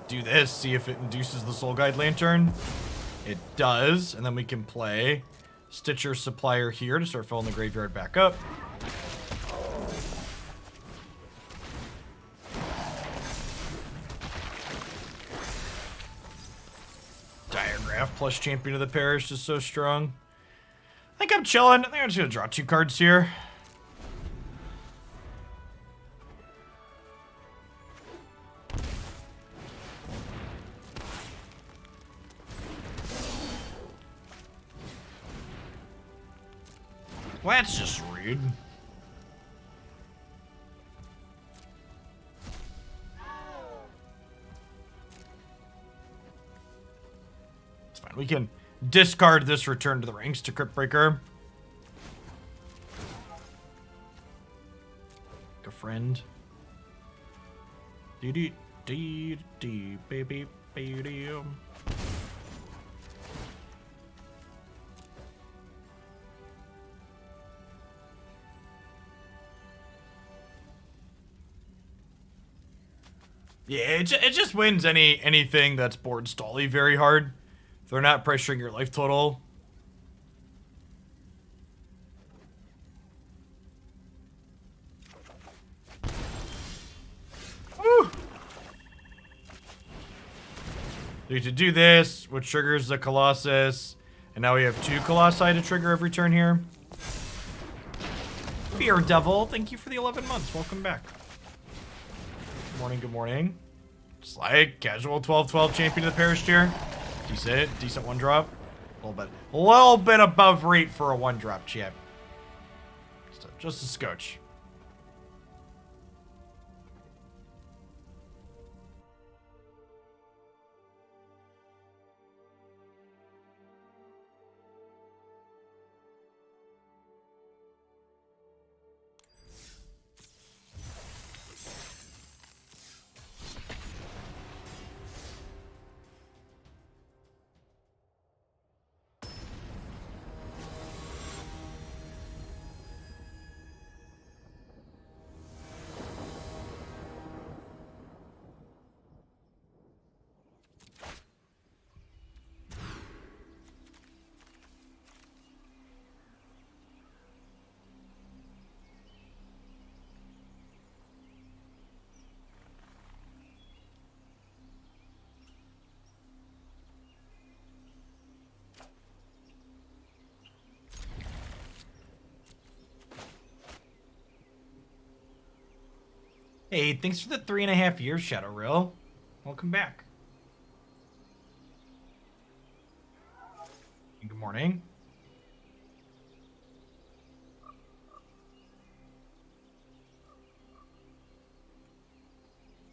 Do this, see if it induces the Soul Guide Lantern. It does, and then we can play Stitcher Supplier here to start filling the graveyard back up. Diregraf plus Champion of the Parish is so strong. I think I'm chilling. I think I'm just gonna draw 2 cards here. Well, that's just rude. It's fine. We can discard this return to the ranks to Cryptbreaker. Like a friend. Dee dee dee baby baby. Yeah, it just wins anything that's board stally very hard. If they're not pressuring your life total. Woo! You to do this, which triggers the Colossus. And now we have 2 Colossi to trigger every turn here. Fear Devil, thank you for the 11 months. Welcome back. Good morning, good morning. Just like casual 12-12 Champion of the Parish tier. Decent 1-drop. A little bit above rate for a 1-drop champ. Just a scotch. Hey, thanks for the 3.5 years, Shadow Rail. Welcome back. Good morning.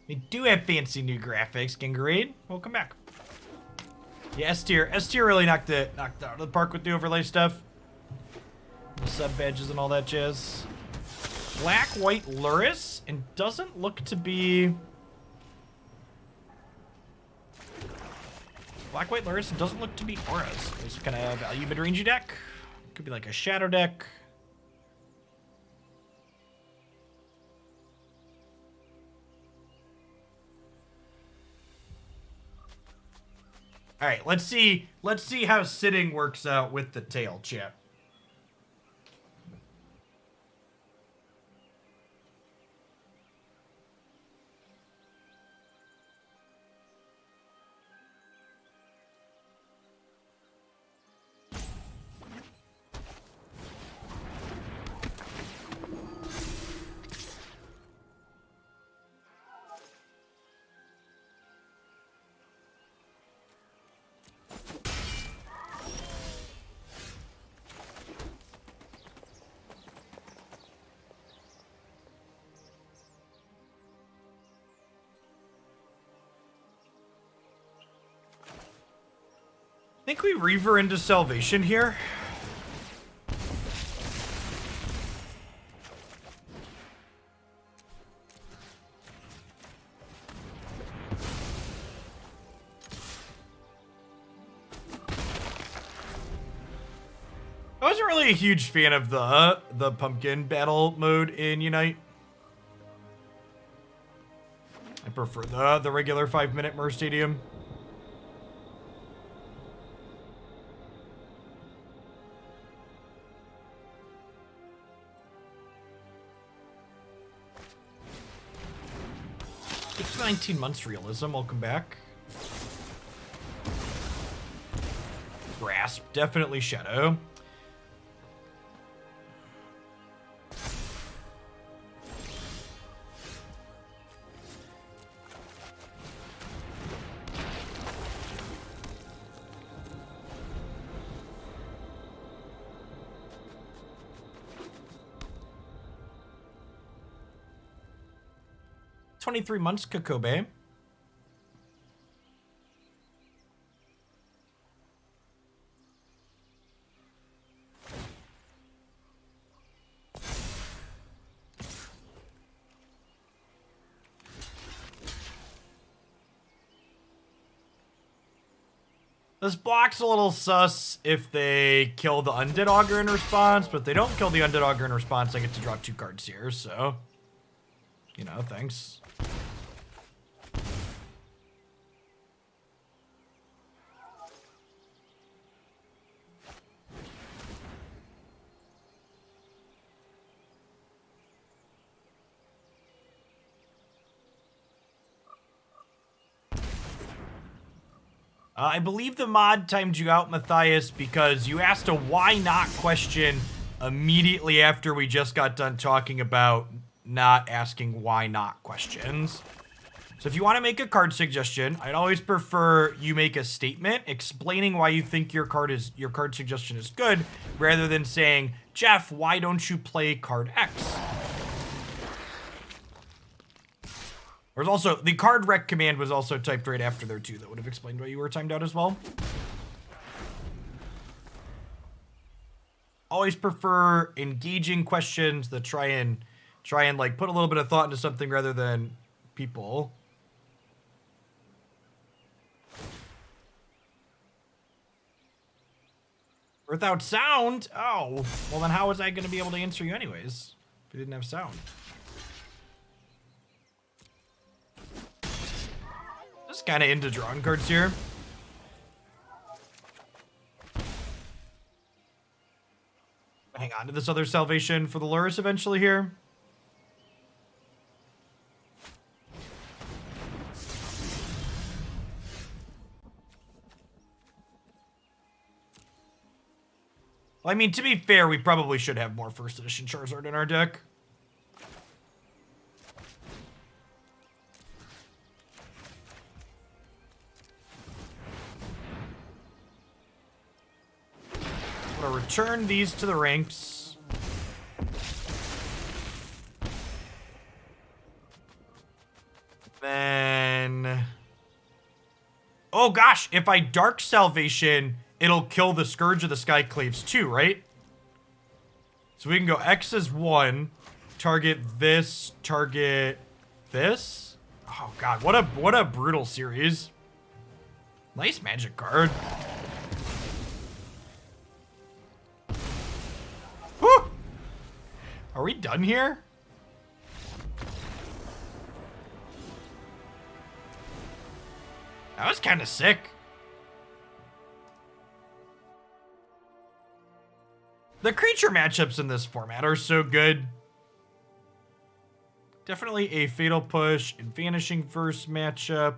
We do have fancy new graphics, Gingerade. Welcome back. Yeah, S tier really knocked it out of the park with the overlay stuff. The sub badges and all that jazz. Black, white, Luris, and doesn't look to be... Black, white, Luris, and doesn't look to be auras. It's kind of value mid-rangey deck. Could be like a shadow deck. All right, let's see how sitting works out with the tail, chat. Think we Reaver into Salvation here. I wasn't really a huge fan of the pumpkin battle mode in Unite. I prefer the regular 5-minute Mer Stadium. It's 19 months realism. Welcome back. Grasp, definitely Shadow. $23 months, Kakobe. This block's a little sus if they kill the Undead Augur in response, but if they don't kill the Undead Augur in response, I get to draw 2 cards here, so... You know, thanks. I believe the mod timed you out, Matthias, because you asked a why not question immediately after we just got done talking about not asking why not questions. So if you want to make a card suggestion, I'd always prefer you make a statement explaining why you think your card suggestion is good, rather than saying, Jeff, why don't you play card X? There's also, the card rec command was also typed right after there too. That would have explained why you were timed out as well. Always prefer engaging questions that try and like put a little bit of thought into something rather than people. Without sound? Oh, well then how was I going to be able to answer you anyways if we didn't have sound? Just kind of into drawing cards here. Hang on to this other Salvation for the Lurrus eventually here. Well, I mean, to be fair, we probably should have more first edition Charizard in our deck. I'm gonna return these to the ranks. Then... Oh gosh, if I Dark Salvation, it'll kill the Scourge of the Skyclaves too, right? So we can go X is 1, target this, target this. Oh god, what a brutal series. Nice magic card. Whew! Are we done here? That was kind of sick. The creature matchups in this format are so good. Definitely a Fatal Push and Vanishing Verse matchup.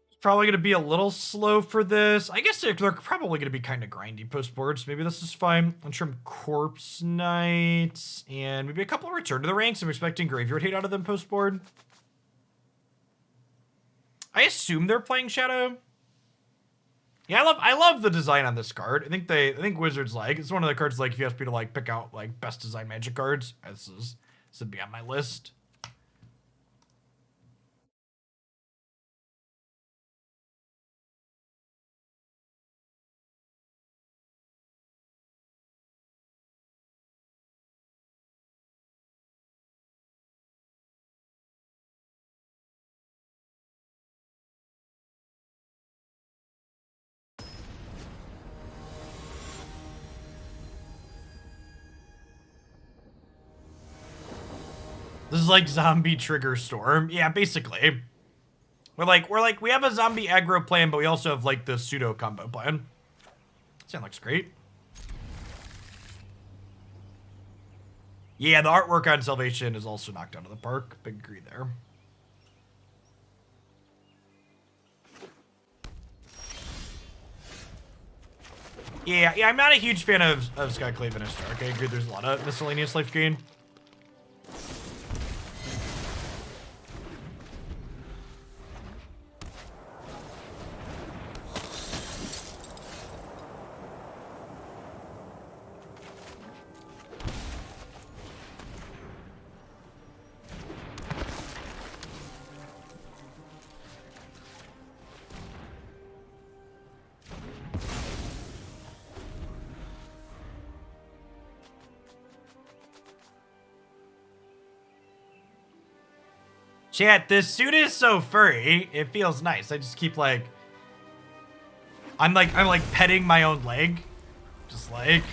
It's probably going to be a little slow for this. I guess they're probably going to be kind of grindy post-boards. Maybe this is fine. Untrimmed Corpse Knights. And maybe a couple of Return to the Ranks. I'm expecting Graveyard Hate out of them post-board. I assume they're playing Shadow. Yeah, I love the design on this card. I think Wizards like it's one of the cards like if you ask me to like pick out like best design Magic cards, this would be on my list. This is like zombie trigger storm. Yeah, basically. We have a zombie aggro plan, but we also have like the pseudo combo plan. That looks great. Yeah, the artwork on Salvation is also knocked out of the park. Big agree there. Yeah, I'm not a huge fan of Skyclave and Historic. I agree there's a lot of miscellaneous life gain. Chat, this suit is so furry. It feels nice. I just keep like I'm like petting my own leg. Just like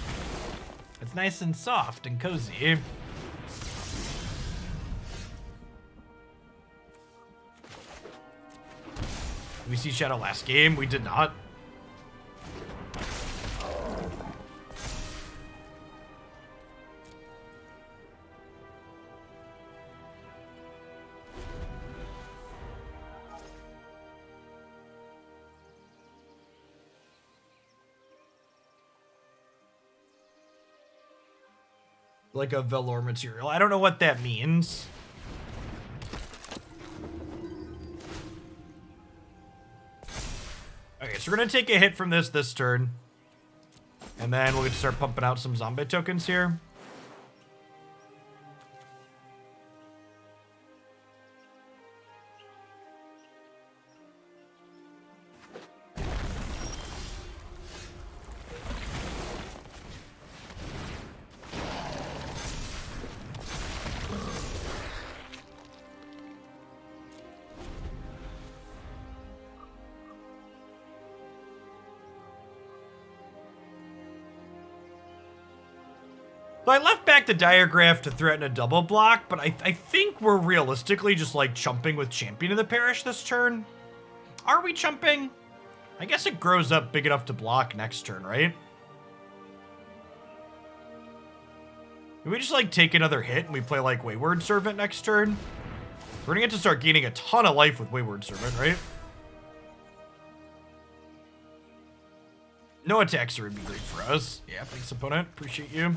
it's nice and soft and cozy. Did we see Shadow last game? We did not. Like a velour material. I don't know what that means. Okay, so we're gonna take a hit from this turn. And then we'll get to start pumping out some zombie tokens here. So I left back the Diregraf to threaten a double block, but I think we're realistically just like chumping with Champion of the Parish this turn. Are we chumping? I guess it grows up big enough to block next turn, right? Can we just like take another hit and we play like Wayward Servant next turn? We're gonna get to start gaining a ton of life with Wayward Servant, right? No attacks would be great for us. Yeah, thanks opponent, appreciate you.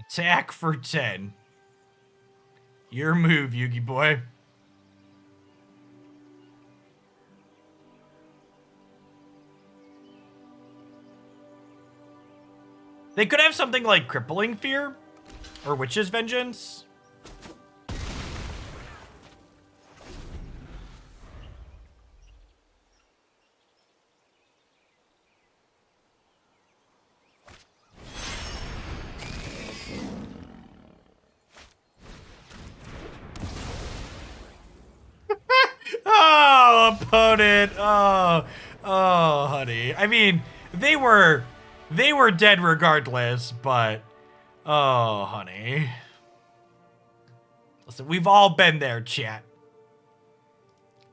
Attack for 10. Your move, Yugi boy. They could have something like Crippling Fear or Witch's Vengeance. Oh, opponent. Oh, honey. I mean, they were dead regardless, but oh, honey. Listen, we've all been there, chat.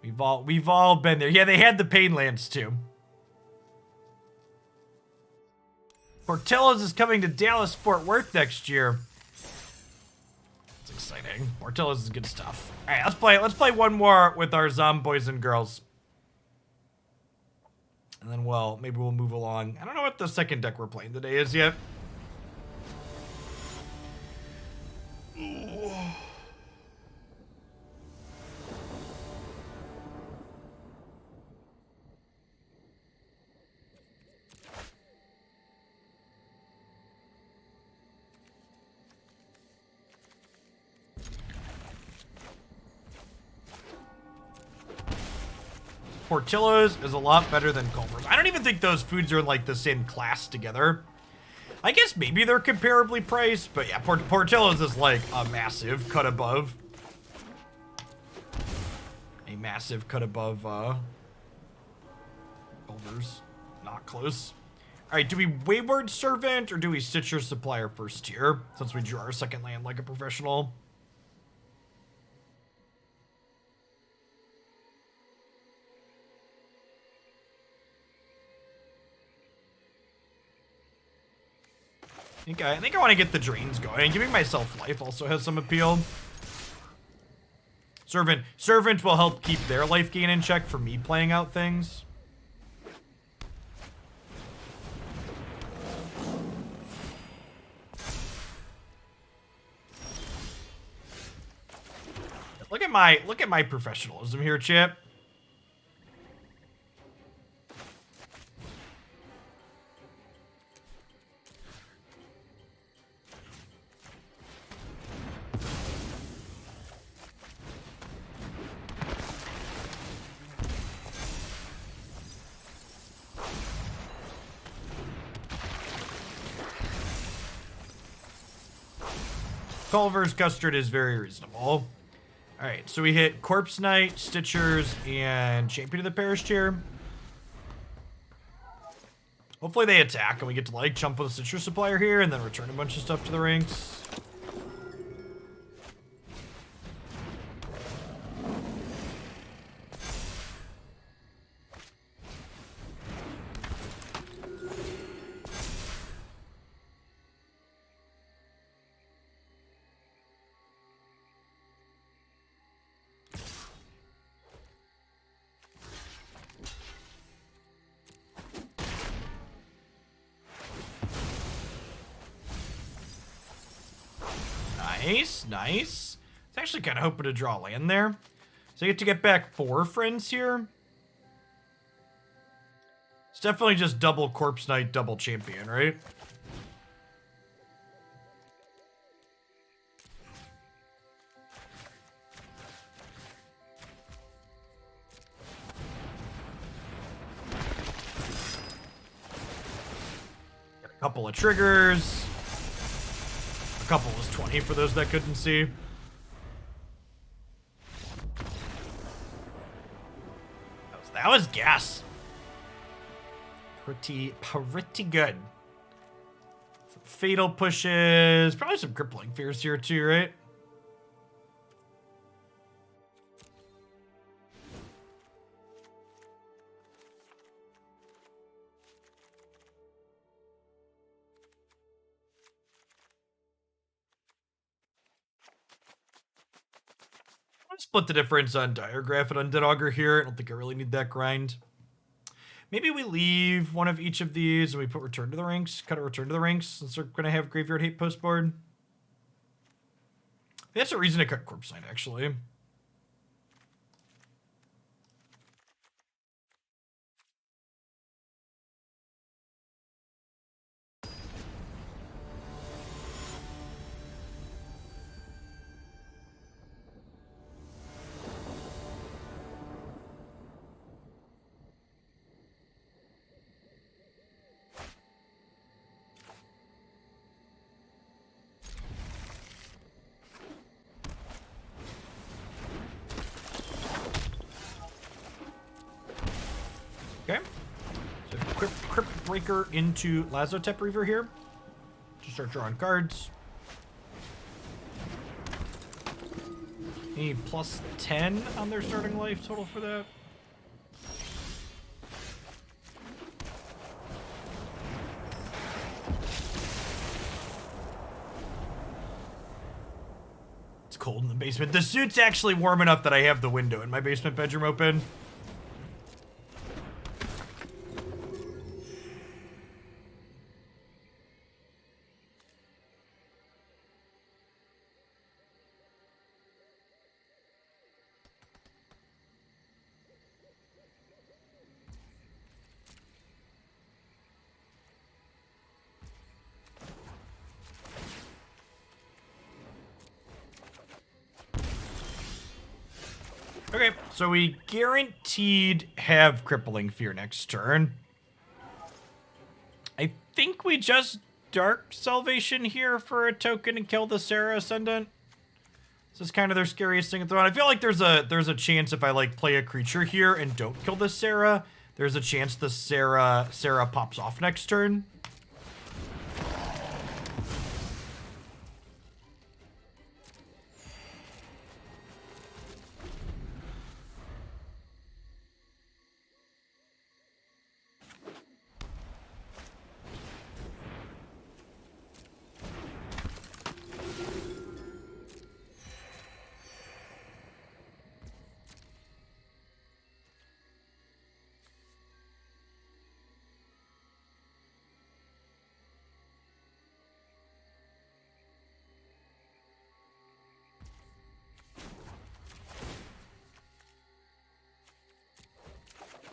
We've all been there. Yeah, they had the Painlands too. Portillo's is coming to Dallas Fort Worth next year. It's exciting. Portillo's is good stuff. All right, let's play one more with our Zomboys and girls. And then maybe we'll move along. I don't know what the second deck we're playing today is yet. Portillo's is a lot better than Culver's. I don't even think those foods are in like the same class together. I guess maybe they're comparably priced, but yeah, Portillo's is like a massive cut above. A massive cut above Culver's. Not close. All right, do we Wayward Servant or do we Stitcher Supplier first tier? Since we drew our second land like a professional. I think I want to get the drains going. Giving myself life also has some appeal. Servant will help keep their life gain in check for me playing out things. Look at my professionalism here, Chip. Culver's Custard is very reasonable. Alright, so we hit Corpse Knight, Stitchers, and Champion of the Parish Chair. Hopefully they attack and we get to like jump with a Stitcher Supplier here and then return a bunch of stuff to the ranks. Nice. I was actually kind of hoping to draw land there. So I get to get back 4 friends here. It's definitely just double Corpse Knight, double Champion, right? Got a couple of triggers. A couple was 20 for those that couldn't see. That was gas. Pretty good. Some fatal pushes. Probably some crippling fears here too, right? Split the difference on Diregraf and Undead Augur here. I don't think I really need that grind. Maybe we leave one of each of these and we put Return to the Ranks. Cut a Return to the Ranks since we're going to have Graveyard Hate post board. That's a reason to cut Corpse Knight, actually. Okay. So Cryptbreaker into Lazotep Reaver here. Just start drawing cards. Any plus 10 on their starting life total for that? It's cold in the basement. The suit's actually warm enough that I have the window in my basement bedroom open. Okay, Okay, so we guaranteed have Crippling Fear next turn. I think we just Dark Salvation here for a token and kill the Serra Ascendant. This is kind of their scariest thing to throw out. I feel like there's a chance if I like play a creature here and don't kill the Serra, there's a chance the Serra pops off next turn.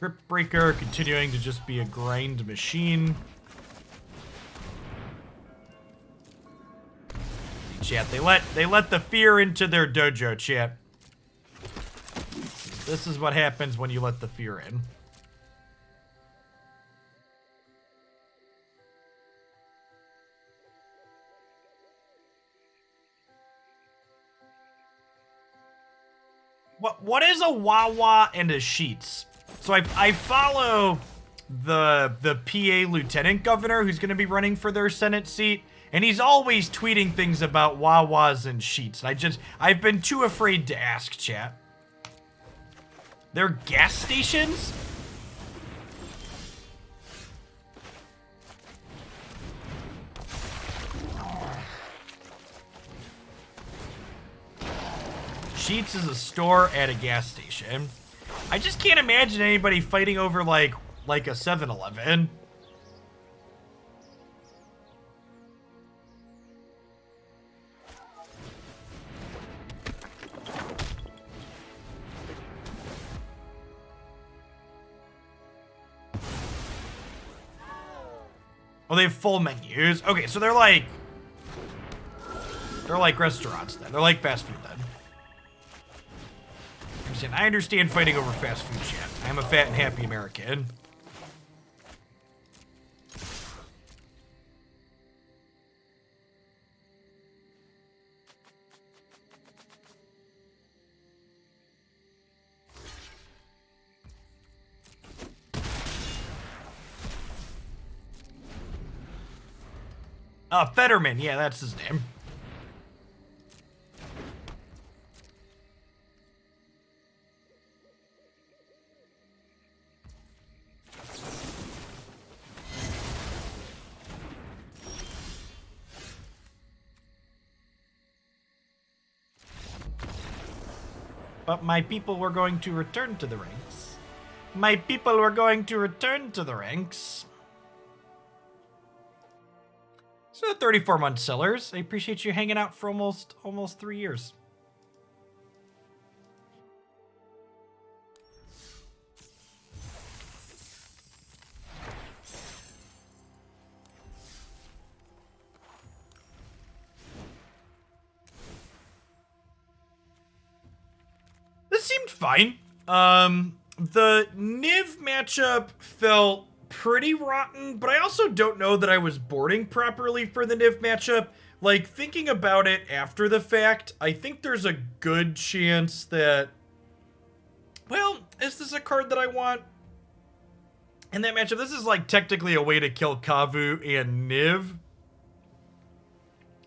Cryptbreaker continuing to just be a grind machine. Chat, they let the fear into their dojo, chat. This is what happens when you let the fear in. What is a Wawa and a Sheets? So I follow the PA lieutenant governor who's going to be running for their Senate seat, and he's always tweeting things about Wawas and Sheets. And I've been too afraid to ask, chat. They're gas stations? Sheets is a store at a gas station. I just can't imagine anybody fighting over like a 7-Eleven. Oh, they have full menus. Okay, so they're like restaurants then. They're like fast food then. I understand fighting over fast food, chat. I'm a fat and happy American. Fetterman, yeah, that's his name. But my people were going to return to the ranks. My people were going to return to the ranks. So 34-month sellers, I appreciate you hanging out for almost 3 years. This seemed fine. The Niv matchup felt pretty rotten, but I also don't know that I was boarding properly for the Niv matchup. Like, thinking about it after the fact, I think there's a good chance that, well, is this a card that I want in that matchup? This is like technically a way to kill Kavu and Niv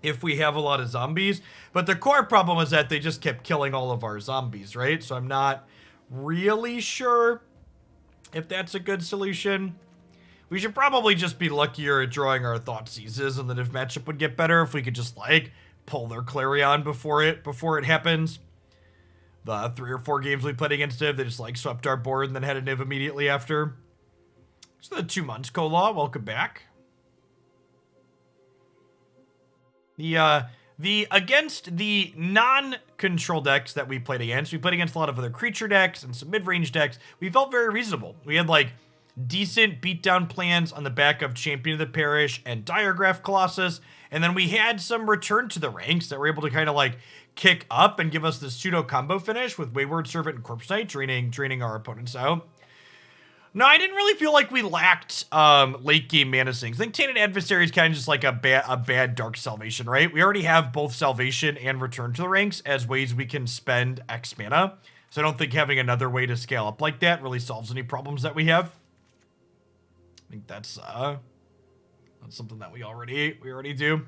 if we have a lot of zombies. But the core problem is that they just kept killing all of our zombies, right? So I'm not really sure if that's a good solution. We should probably just be luckier at drawing our Thoughtseizes, and then if matchup would get better if we could just, like, pull their Clarion before it happens. The 3 or 4 games we played against Niv, they just, like, swept our board and then had a Niv immediately after. So the 2 months, Kola, welcome back. The against the non-control decks that we played against a lot of other creature decks and some mid-range decks. We felt very reasonable. We had like decent beatdown plans on the back of Champion of the Parish and Diregraf Colossus. And then we had some return to the ranks that were able to kind of like kick up and give us the pseudo combo finish with Wayward Servant and Corpse Knight, draining our opponents out. No, I didn't really feel like we lacked late game mana sinks. I think Tainted Adversary is kind of just like a bad Dark Salvation, right? We already have both Salvation and Return to the Ranks as ways we can spend X mana. So I don't think having another way to scale up like that really solves any problems that we have. I think that's something that we already do.